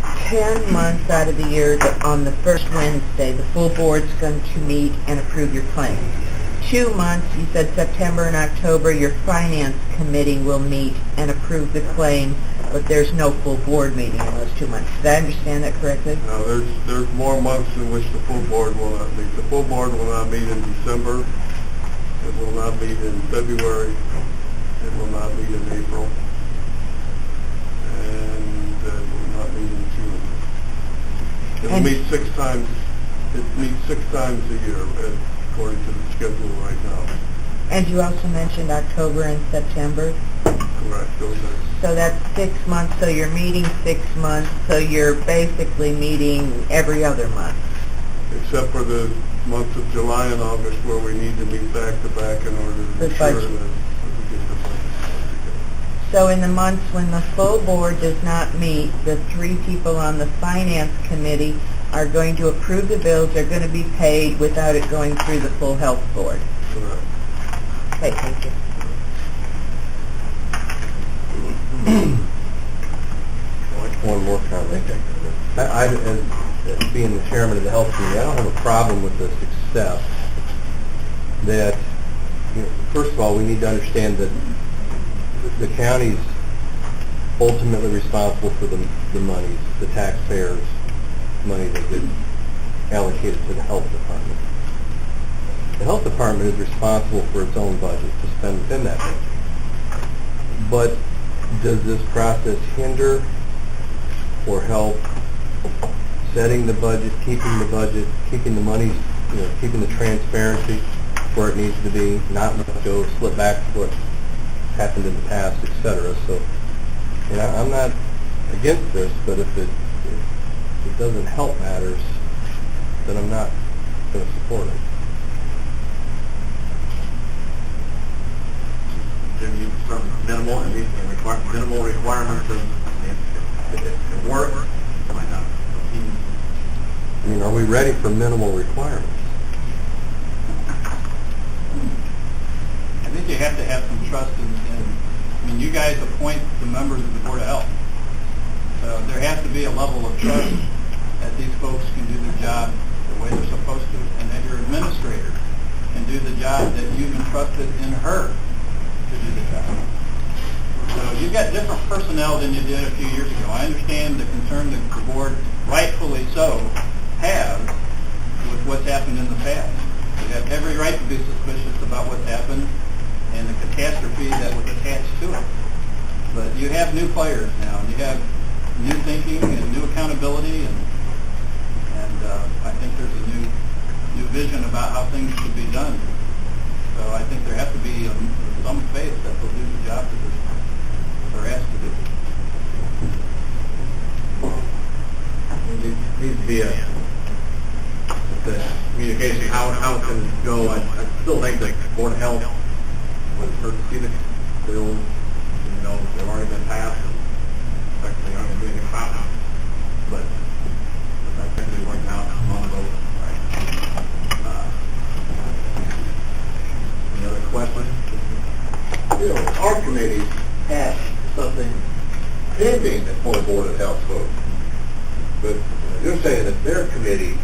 10 months out of the year, on the first Wednesday, the full board's going to meet and approve your claims. 2 months, you said September and October, your finance committee will meet and approve the claims, but there's no full board meeting in those 2 months. Did I understand that correctly? Now, there's more months in which the full board will not meet. The full board will not meet in December. It will not meet in February. It will not meet in April. And it will not meet in June. It will meet 6 times. It meets 6 times a year, according to the schedule right now. And you also mentioned October and September. Correct. Those are. So that's 6 months, so you're meeting 6 months, so you're basically meeting every other month. Except for the months of July and August where we need to meet back to back in order to ensure that we get the budget together. So in the months when the full board does not meet, the 3 people on the finance committee are going to approve the bills, they're going to be paid without it going through the full health board. Correct. Okay, thank you. One more comment. I, as being the chairman of the health committee, I don't have a problem with this, except that, first of all, we need to understand that the county's ultimately responsible for the monies, the taxpayers' money that gets allocated to the health department. The health department is responsible for its own budget to spend within that budget. But does this process hinder or help setting the budget, keeping the monies, keeping the transparency where it needs to be, not let it go slip back to what happened in the past, etc. So, I'm not against this, but if it doesn't help matters, then I'm not going to support it. Then you start minimal requirements and work. Why not? Are we ready for minimal requirements? I think you have to have some trust in you guys appoint the members of the Board of Health. So there has to be a level of trust that these folks can do their job the way they're supposed to, and that your administrator can do the job that you've entrusted in her to do the job. So you've got different personnel than you did a few years ago. I understand the concern that the board, rightfully so, has past. You have every right to be suspicious about what's happened and the catastrophe that was attached to it. But you have new players now, and you have new thinking and new accountability, and I think there's a new vision about how things should be done. So I think there has to be some faith that they'll do the job that they're asked to do. It needs to be the communication, how it's going to go. I still think that Board of Health would hurt to see the bills, they've already been passed, and effectively aren't going to do anything about them. But I think they work out on the vote. Any other questions? Our committee passed something pending the full Board of Health vote. But you're saying that their committee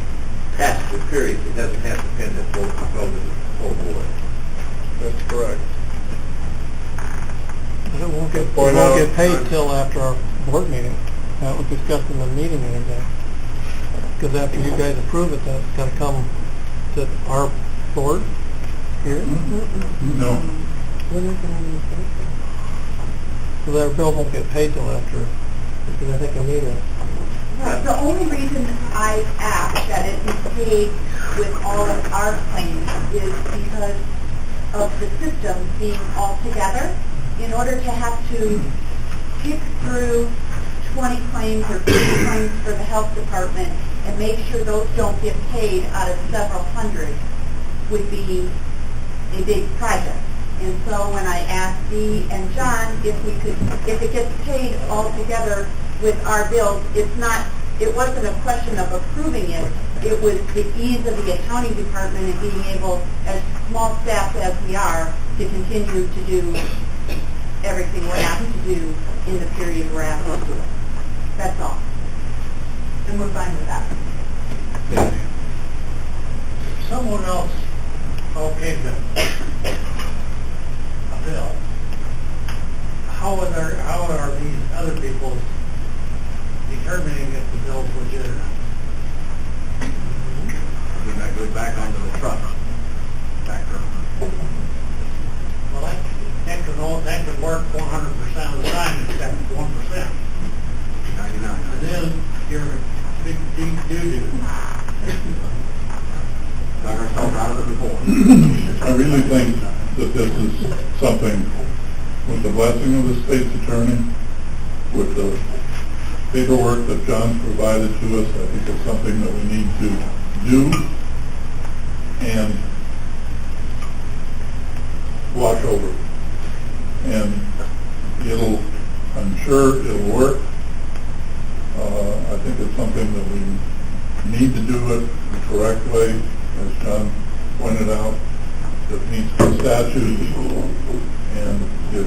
passed the period, it doesn't have to pend the full vote of the full board. That's correct. It won't get paid till after our board meeting. That was discussed in the meeting the other day. Because after you guys approve it, then it's going to come to our board here. No. So their bill won't get paid till after, because I think I need it. Right, the only reason I asked that it be paid with all of our claims is because of the system being all together. In order to have to pick through 20 claims or 50 claims for the health department and make sure those don't get paid out of several hundred would be a big project. And so when I asked Dee and John if it gets paid all together with our bills, it wasn't a question of approving it. It was the ease of the accounting department and being able, as small staff as we are, to continue to do everything we're asked to do in the period we're asked to do it. That's all. And we're fine with that. Someone else okayed a bill. How are these other people determining if the bill's legitimate? I mean, that goes back onto the truck factor. Well, that could work 100% of the time except 1%. 99. And then you're a big deep doo-doo. Dug ourselves out of it before. I really think that this is something, with the blessing of the state's attorney, with the paperwork that John's provided to us, I think it's something that we need to do and watch over. And I'm sure it'll work. I think it's something that we need to do it the correct way, as John pointed out, that meets the statutes. And if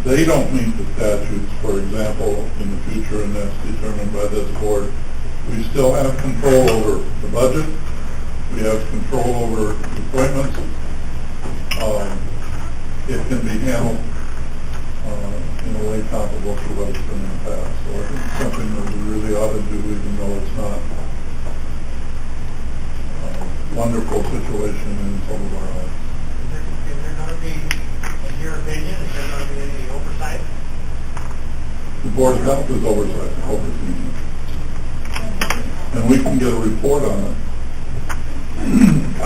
they don't meet the statutes, for example, in the future, and that's determined by this board, we still have control over the budget. We have control over appointments. It can be handled in a way comparable to what it's been in the past. So I think it's something that we really ought to do, even though it's not a wonderful situation in some of our lives. Is there going to be, in your opinion, is there going to be any oversight? The Board of Health is overseeing it. And we can get a report on it.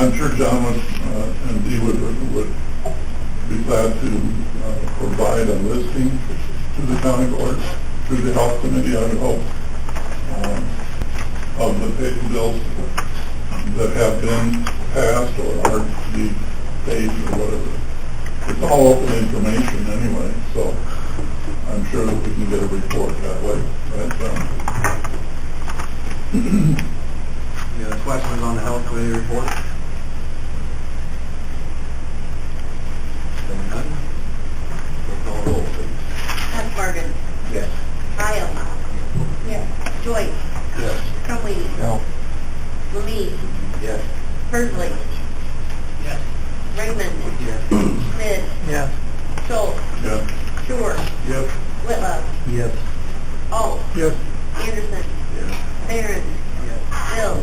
I'm sure John and Dee would be glad to provide a listing to the county board, through the health committee, I would hope, of the paid bills that have been passed or are to be paid or whatever. It's all open information anyway, so I'm sure that we can get a report that way. Any other questions on the health committee report? Seeing none? We'll call roll, please. Husbargen. Yes. Kyle. Yes. Joyce. Yes. Crumley. No. Lemie. Yes. Persley. Yes. Raymond. Yes. Smith. Yes. Schultz. Yes. Short. Yes. Whitlow. Yes. Alt. Yes. Anderson. Yes. Barron. Bill.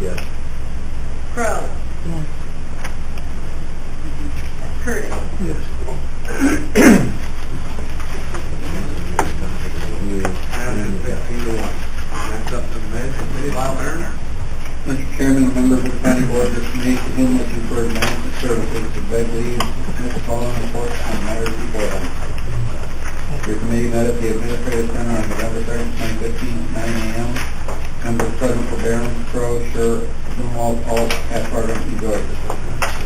Yes. Committee, Lyle Barron. Mr. Chairman, members of the county board, this committee to whom looking for management services to beg leave, submit the following reports on matters before them. Your committee met at the Administrative Center on November 2nd, 2015 at 9 a.m. Members present were Barron, Crowe, Scher, Grunwald, Alt, Hathbarger, and Joyce.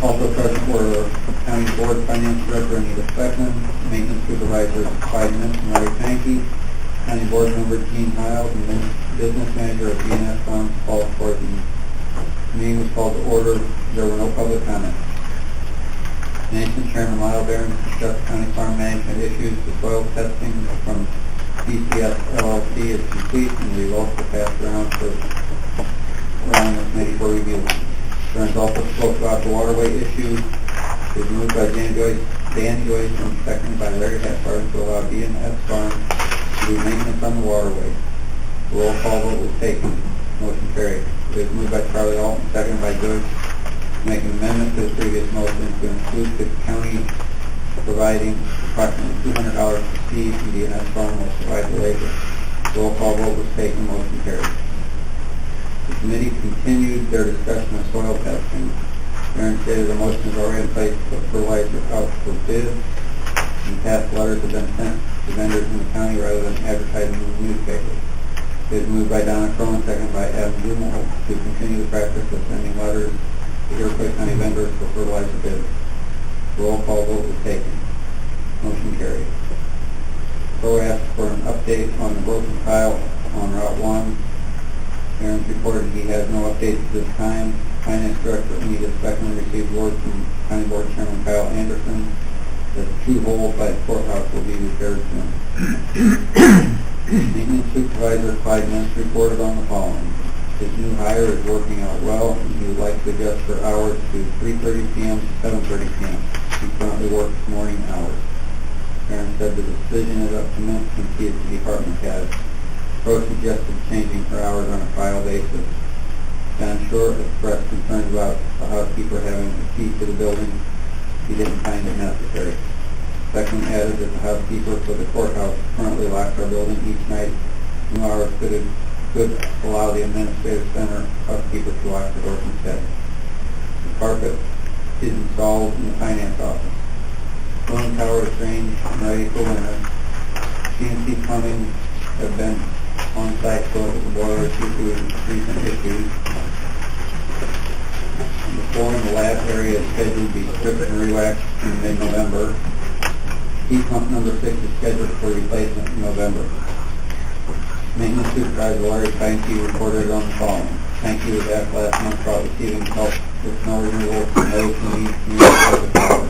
Also present were County Board Finance Director Anita Speckman, Maintenance Supervisor Clyde Mintz and Larry Pankey, County Board Member Gene Hiles, and then Business Manager of DNS Funds, Paul Fortin. The meeting was called to order. There were no public comments. Management Chairman Lyle Barron discussed county farm management issues. The soil testing from DCS LLC is complete, and the results were passed around the committee for review. Burns also spoke about the waterway issue. It was moved by Dan Joyce and seconded by Larry Hathbarger to allow DNS Farms to do maintenance on the waterway. The roll call vote was taken. Motion carried. It was moved by Charlie Alt and seconded by George to make an amendment to the previous motion to include the county providing approximately $200 per seed and DNS Farm will provide the labor. Roll call vote was taken. Motion carried. The committee continued their discussion of soil testing. Barron stated the motion is already in place to put fertilizer out for bid, and past letters have been sent to vendors in the county rather than advertising in the newspaper. It is moved by Donna Crowe and seconded by Adam Dumont to continue the practice of sending letters to Iroquois County vendors for fertilizer bids. Roll call vote was taken. Motion carried. Crowe asked for an update on the broken tile on Route 1. Barron's reported he has no updates at this time. Finance Director Anita Speckman received word from County Board Chairman Kyle Anderson that the 2 holes by the courthouse will be repaired soon. Maintenance Supervisor Clyde Mintz reported on the following. His new hire is working out well, and he would like to adjust for hours to 3:30 p.m. to 7:30 p.m. He currently works morning hours. Barron said the decision is up to Mintz since he is the department head. Crowe suggested changing her hours on a trial basis. John Shore expressed concerns about the housekeeper having a key to the building. He didn't find it necessary. Beckman added that the housekeeper for the courthouse currently locks our building each night. New hours could allow the administrative center housekeeper to lock the doors instead. The carpet is installed in the finance office. Cooling tower is changed and ready for winter. CNC plumbing have been on site so that the boiler due to recent issues. The floor in the lab area is scheduled to be stripped and re-waxed in mid-November. Heat pump number 6 is scheduled for replacement in November. Maintenance Supervisor Larry Pankey reported on the following. Pankey was asked last month about receiving help with snow removal from those who need community service hours.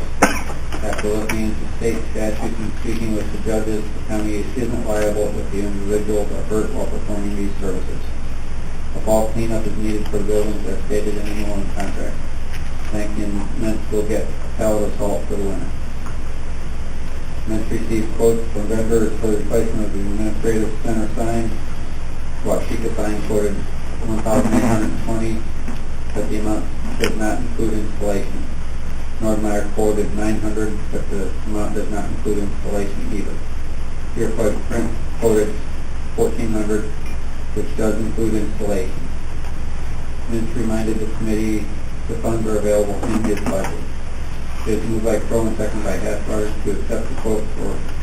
After looking into state statutes and speaking with the judges, the county isn't liable if the individuals are hurt while performing these services. A fall cleanup is needed for buildings as stated in the mowing contract. Thanking Mintz will get a pallet of salt for the winter. Mintz received quotes from vendors for the replacement of the administrative center sign. Washika sign quoted $1,820, but the amount does not include installation. Nordmeyer quoted $900, but the amount does not include installation either. Iroquois Print quoted $1,400, which does include installation. Mintz reminded the committee the funds are available in his budget. It is moved by Crowe and seconded by Hathbarger to accept the quote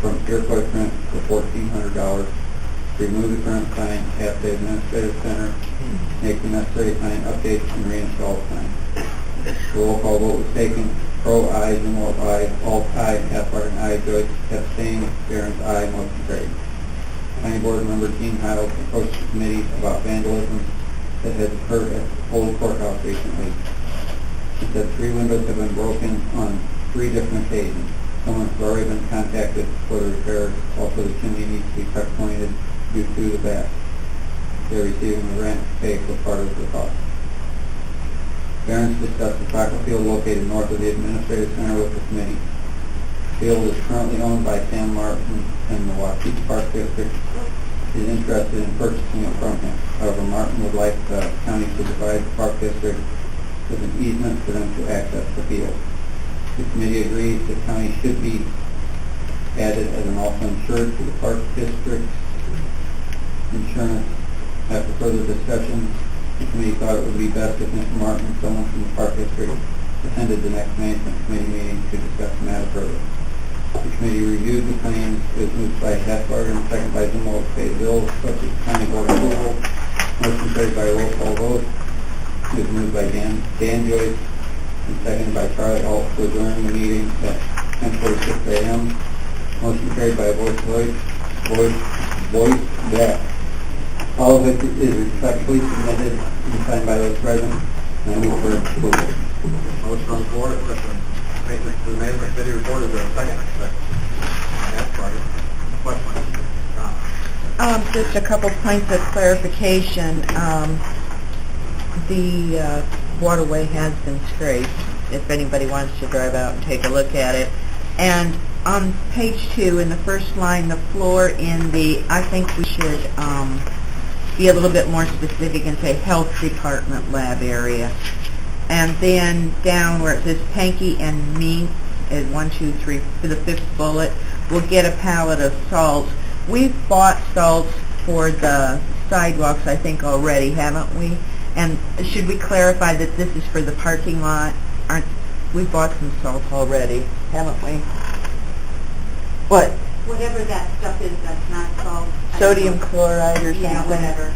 from Iroquois Print for $1,400, remove the current sign at the administrative center, make the necessary sign updates, and reinstall the sign. The roll call vote was taken. Crowe, aye. Zumwalt, aye. Alt, aye. Hathbarger, aye. Joyce abstained. Barron's, aye. Motion carried. County Board Member Gene Hiles approached the committee about vandalism that has occurred at the Old Courthouse recently. He said 3 windows have been broken on 3 different occasions. Someone has already been contacted for the repairs. Also, the chimney needs to be tuck pointed due to the back. They are receiving the rent to pay for part of the cost. Barron's discussed the soccer field located north of the administrative center with the committee. The field is currently owned by Sam Martin, and the Waukesha Park District is interested in purchasing it from him. However, Martin would like the county to provide the Park District with an easement for them to access the field. The committee agrees the county should be added as an also insured to the Park District insurance After further discussion, the committee thought it would be best if Mr. Martin and someone from the Park District attended the next management committee meeting to discuss the matter further. The committee reviewed the claims. It was moved by Hathbarger and seconded by Zumwalt to pay the bills subject to county board approval. Motion carried by roll call vote. It was moved by Dan Joyce and seconded by Charlie Alt to adjourn the meeting at 10:46 a.m. Motion carried by voice that all of it is respectfully submitted and signed by those present, and I move for approval. Motion on the floor, the management committee report, is there a second? That's right. Question? Just a couple points of clarification. The waterway has been scraped, if anybody wants to drive out and take a look at it. And on page 2, in the first line, the floor in the, I think we should be a little bit more specific and say health department lab area. And then down where it says Panky and Meats, at 1, 2, 3, for the 5th bullet, we'll get a pallet of salt. We've bought salts for the sidewalks, I think, already, haven't we? And should we clarify that this is for the parking lot? We bought some salt already, haven't we? What? Whatever that stuff is that's not salt. Sodium chloride or something? Yeah, whatever.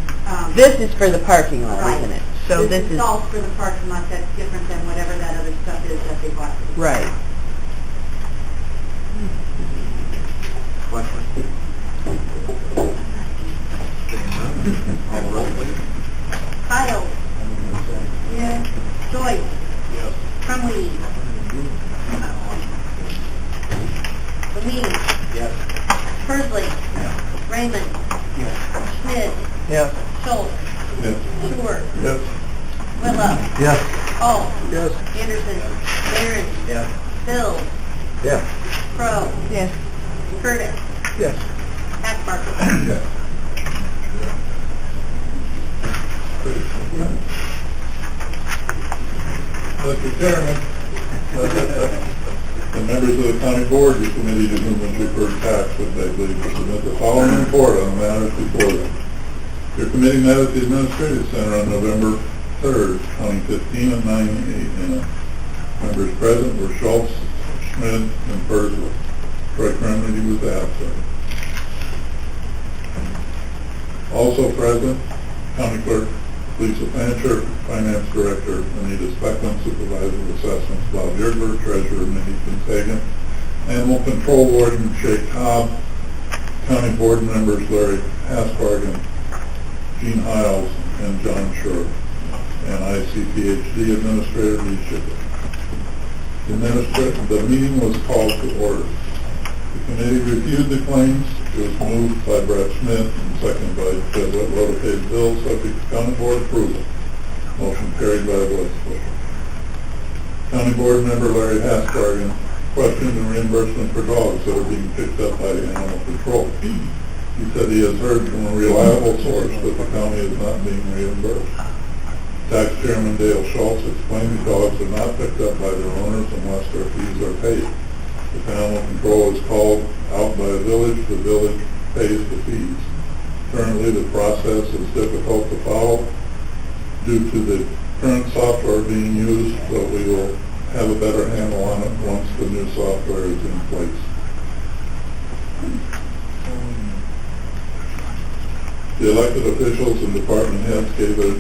This is for the parking lot, Right. isn't it? So this is salt for the parking lot. That's different than whatever that other stuff is that they bought. right. Question? Call the roll, please. Kyle. Yes. Joyce. Yes. Crumley. Lamine. Yes. Persley. Raymond. Schmidt. Yes. Schultz. Yes. Stewart. Yes. Whitlow. Yes. Hall. Yes. Anderson. Barron. Yes. Bill. Yes. Crow. Yes. Curtis. Yes. Hackbarger. Yes. Mr. Chairman, the members of the county board, the committee to whom was referred tax would beg leave to submit the following report on the matters before them. Your committee met at the Administrative Center on November 3rd, 2015 at 9 a.m. Members present were Schultz, Schmidt, and Persley. Troy Cremley was absent. Also present, County Clerk Lisa Fancher, Finance Director Anita Speckman, Supervisor of Assessments Bob Yergler, Treasurer Mindy Kinsagan, Animal Control Warden Shay Cobb, County Board members Larry Hasbargen, Gene Hiles, and John Short, and ICPHD Administrator Lee Schiffer. The meeting was called to order. The committee reviewed the claims. It was moved by Brett Smith and seconded by Ted Whitlow to pay the bill subject to county board approval. Motion carried by the voice vote. County board member Larry Hasbargen questioned the reimbursement for dogs that are being picked up by animal control. He said he has heard from a reliable source that the county is not being reimbursed. Tax Chairman Dale Schultz explained the dogs are not picked up by their owners unless their fees are paid. If animal control is called out by a village, the village pays the fees. Currently, the process is difficult to follow due to the current software being used, but we will have a better handle on it once the new software is in place. The elected officials and department heads gave a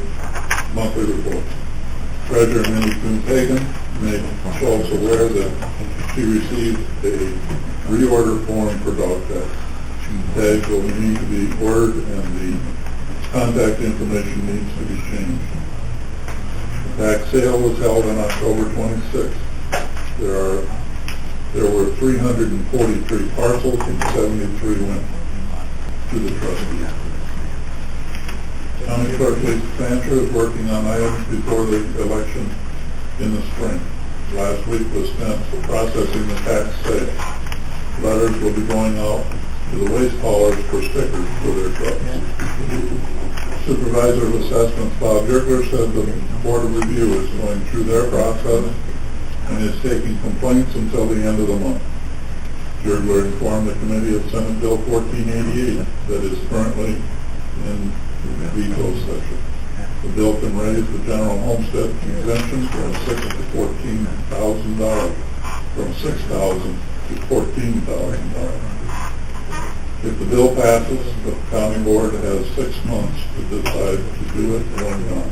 monthly report. Treasurer Mindy Kinsagan made Schultz aware that she received a reorder form for dog tags. Tags will need to be ordered and the contact information needs to be changed. The tax sale was held on October 26th. There were 343 parcels and 73 went to the trustees. County Clerk Lisa Fancher is working on items before the election in the spring. Last week was spent processing the tax sale. Letters will be going out to the waste haulers for stickers for their trucks. Supervisor of Assessments Bob Yergler said the Board of Review is going through their process and is taking complaints until the end of the month. Yergler informed the committee of Senate Bill 1488 that is currently in veto session. The bill can raise the general homestead exemption from $6,000 to $14,000, from $6,000 to $14,000. If the bill passes, the county board has 6 months to decide to do it or not.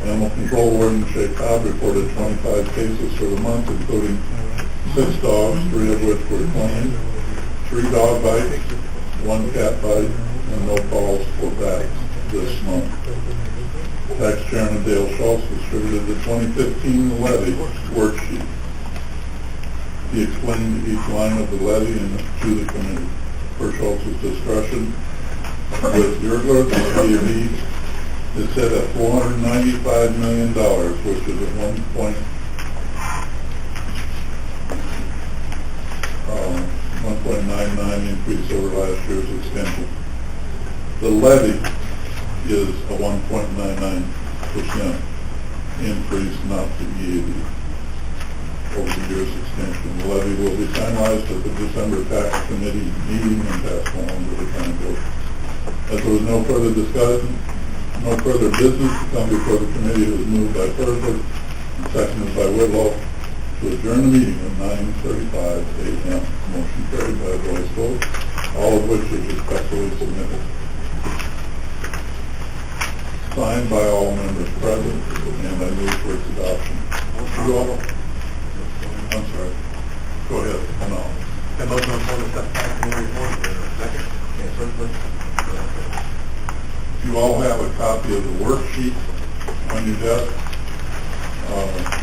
Animal control warden Shay Cobb reported 25 cases for the month, including 6 dogs, 3 of which were claimed, 3 dog bites, 1 cat bite, and no calls for bats this month. Tax Chairman Dale Schultz distributed the 2015 levy worksheet. He explained each line of the levy to the committee. Per Schultz's discretion, with your vote, the CAV is set at $495 million, which is a 1.99 increase over last year's extension. The levy is a 1.99% increase, not the EAV, over the year's extension. The levy will be finalized at the December tax committee meeting and passed along to the county board. As there was no further discussion, no further business to come before the committee, it was moved by Burford and seconded by Whitlow to adjourn the meeting at 9:35 a.m. Motion carried by a voice vote, all of which is respectfully submitted. Signed by all members present, and I move for its adoption. You all, I'm sorry. Go ahead. No. A motion on the floor to set tax committee report. Second. Yes, sir. You all have a copy of the worksheet on your desk.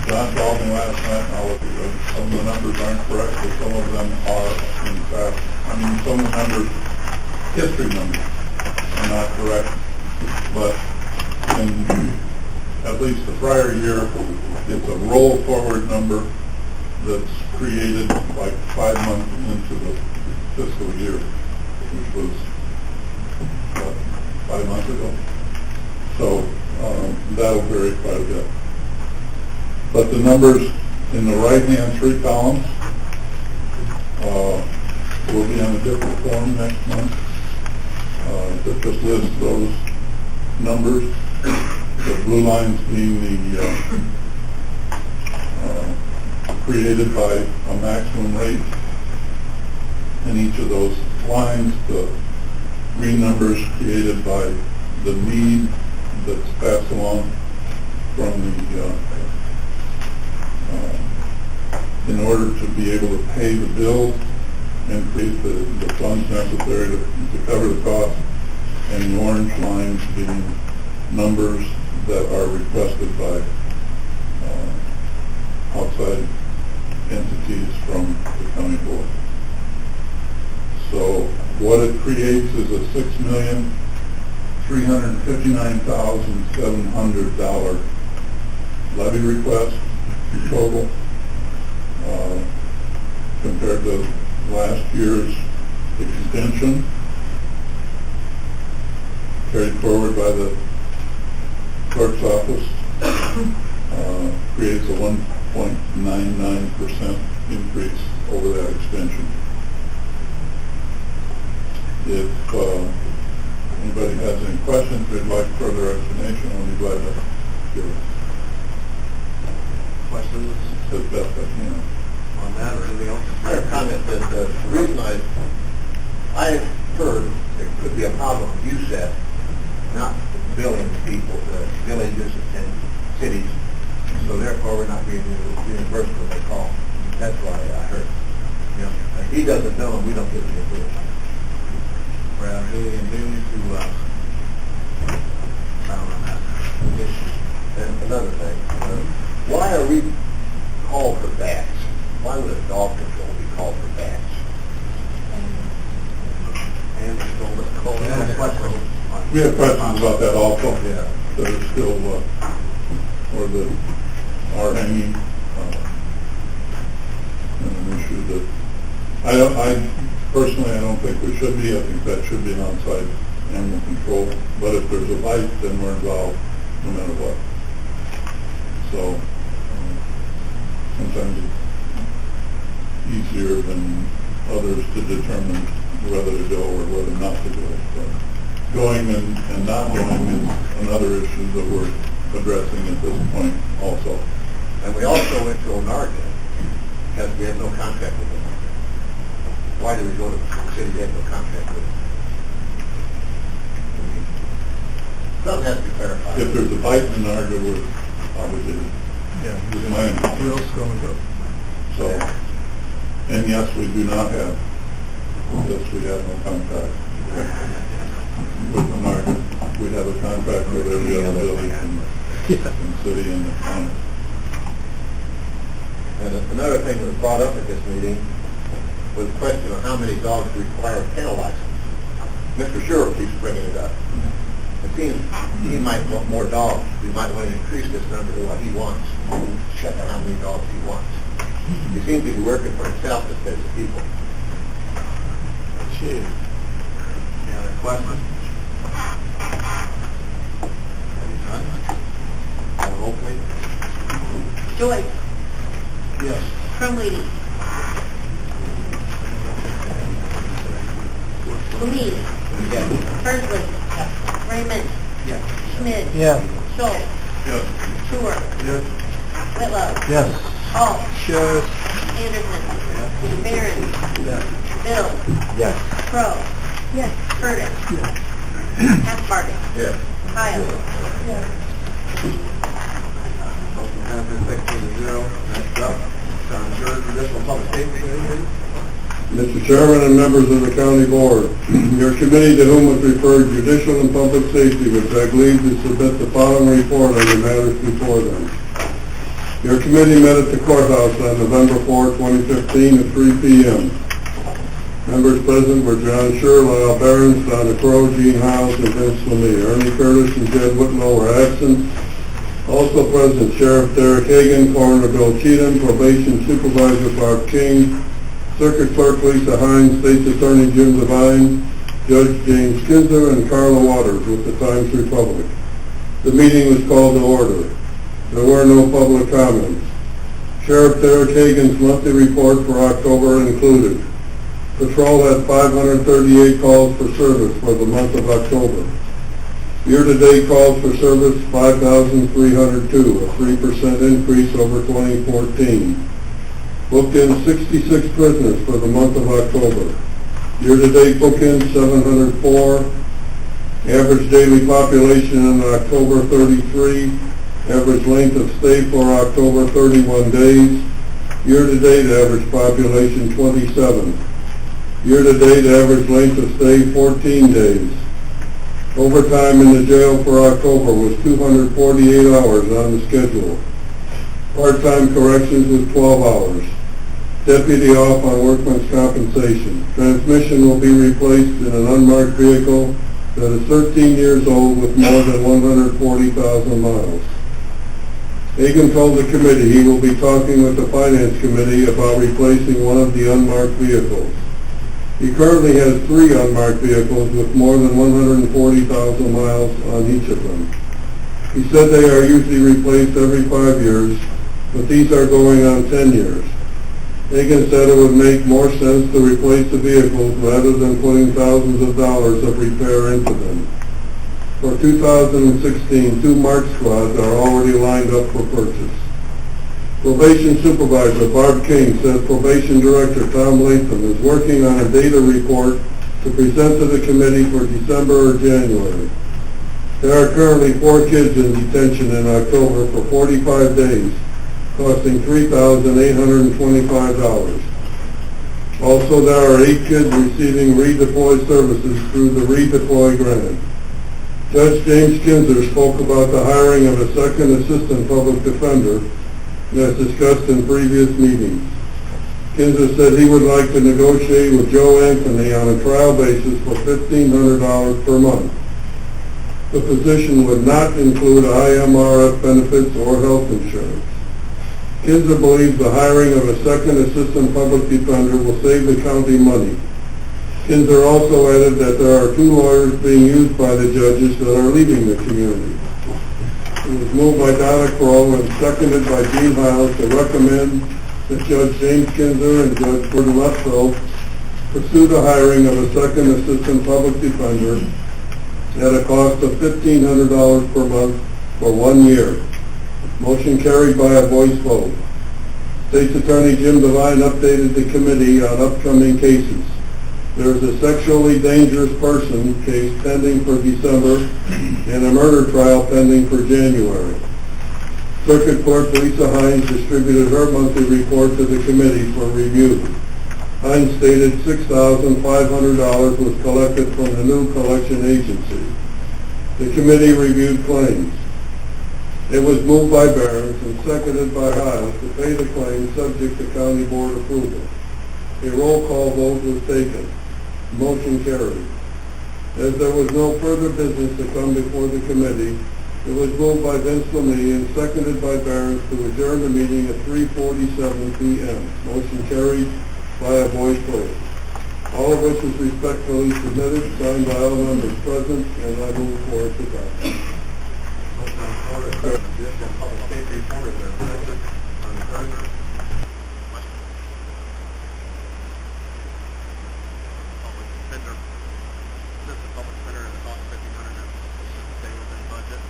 John called me last night, and some of the numbers aren't correct, but some of them are, in fact, some of the numbers, history numbers, are not correct. But in at least the prior year, it's a roll forward number that's created like 5 months into the fiscal year, which was 5 months ago. So that'll vary quite a bit. But the numbers in the right-hand 3 columns will be on a different form next month. That just lists those numbers. The blue lines being the created by a maximum rate. And each of those lines, the green numbers created by the need that's passed along from the in order to be able to pay the bills and create the funds necessary to cover the cost, and the orange lines being numbers that are requested by outside entities from the county board. So what it creates is a $6,359,700 levy request total, compared to last year's extension carried forward by the clerk's office, creates a 1.99% increase over that extension. If anybody has any questions, they'd like further explanation, I'll be glad to give it. Questions As best I can. on that or anything else? I have a comment that the reason I've heard there could be a problem, you said, not billing people, the villages and cities, so therefore we're not being reimbursed when they call. That's why I heard. You know, if he doesn't bill them, we don't get reimbursed. Brad, really new to found on that issue. And another thing, why are we called for bats? Why would a dog control be called for bats? And we told us to call that question. We have questions about that also. Yeah. That are still, or that are hanging, and an issue that, personally, I don't think we should be. I think that should be an on-site animal control. But if there's a bite, then we're involved no matter what. So, sometimes it's easier than others to determine whether to go or whether not to go. But going and not going is another issue that we're addressing at this point also. And we also went to Onarga because we had no contract with them. Why did we go to the city we had no contract with them? Something has to be clarified. If there's a bite in Narga, we're obligated. Yeah. Is my understanding. Who else going to go? So, and yes, we do not have, yes, we have no contract with the market. We have a contract with every other building in the city and the county. And another thing that was brought up at this meeting was the question of how many dogs require a kennel license. Mr. Sherrill keeps bringing it up. It seems he might want more dogs. We might want to increase this number to what he wants. Check out how many dogs he wants. He seems to be working for himself instead of the people. Any other questions? Roll, please. Joyce. Yes. Crumlady. Lee. Yes. Hersley. Raymond. Yes. Schmidt. Yes. Schultz. Yes. Stewart. Yes. Whitlow. Yes. Hall. Yes. Anderson. Barron. Yes. Bill. Yes. Crow. Yes. Curtis. Halfbarger. Yes. Kyle. Motion passes 16-0. Next up, John Jurgen, Municipal Public Safety Committee. Mr. Chairman and members of the County Board, your committee to whom was referred Judicial and Public Safety would beg leave to submit the following report on the matters before them. Your committee met at the courthouse on November 4, 2015 at 3 p.m. Members present were John Scher, Lyle Behrens, Donna Crowe, Gene Hiles, and Vince Lemay. Ernie Curtis and Jed Whitlow were absent. Also present, Sheriff Derek Hagan, Coroner Bill Cheatham, Probation Supervisor Barb King, Circuit Clerk Lisa Hines, State's Attorney Jim Devine, Judge James Kinzer, and Carla Waters with the Times Republic. The meeting was called to order. There were no public comments. Sheriff Derek Hagan's monthly report for October included: Patrol had 538 calls for service for the month of October. Year-to-date calls for service 5,302, a 3% increase over 2014. Booked in 66 prisoners for the month of October. Year-to-date book-ins 704. Average daily population in October 33. Average length of stay for October 31 days. Year-to-date average population 27. Year-to-date average length of stay 14 days. Overtime in the jail for October was 248 hours on the schedule. Part-time corrections was 12 hours. Deputy off on workman's compensation. Transmission will be replaced in an unmarked vehicle that is 13 years old with more than 140,000 miles. Hagan told the committee he will be talking with the Finance Committee about replacing one of the unmarked vehicles. He currently has 3 unmarked vehicles with more than 140,000 miles on each of them. He said they are usually replaced every 5 years, but these are going on 10 years. Hagan said it would make more sense to replace the vehicles rather than putting thousands of dollars of repair into them. For 2016, 2 marked squads are already lined up for purchase. Probation Supervisor Barb King says Probation Director Tom Latham is working on a data report to present to the committee for December or January. There are currently 4 kids in detention in October for 45 days, costing $3,825. Also, there are 8 kids receiving redeploy services through the Redeploy Grant. Judge James Kinzer spoke about the hiring of a second assistant public defender, as discussed in previous meetings. Kinzer said he would like to negotiate with Joe Anthony on a trial basis for $1,500 per month. The position would not include IMRF benefits or health insurance. Kinzer believes the hiring of a second assistant public defender will save the county money. Kinzer also added that there are 2 lawyers being used by the judges that are leaving the community. It was moved by Donna Crowe and seconded by Gene Hiles to recommend that Judge James Kinzer and Judge Gordon Luttrell pursue the hiring of a second assistant public defender at a cost of $1,500 per month for 1 year. Motion carried by a voice vote. State's Attorney Jim Devine updated the committee on upcoming cases. There is a sexually dangerous person case pending for December and a murder trial pending for January. Circuit Clerk Lisa Hines distributed her monthly report to the committee for review. Hines stated $6,500 was collected from the new collection agency. The committee reviewed claims. It was moved by Behrens and seconded by Hiles to pay the claim subject to county board approval. A roll call vote was taken. Motion carried. As there was no further business to come before the committee, it was moved by Vince Lemay and seconded by Behrens to adjourn the meeting at 3:47 p.m. Motion carried by a voice vote. All of which is respectfully submitted, signed by all members present, and I move for its adoption. Public safety report, is there a question on the treasurer? Public defender, this is public defender at a cost of $1,500, and stay within budget.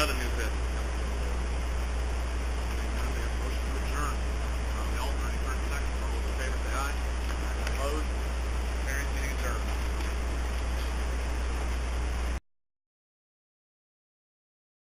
other new business?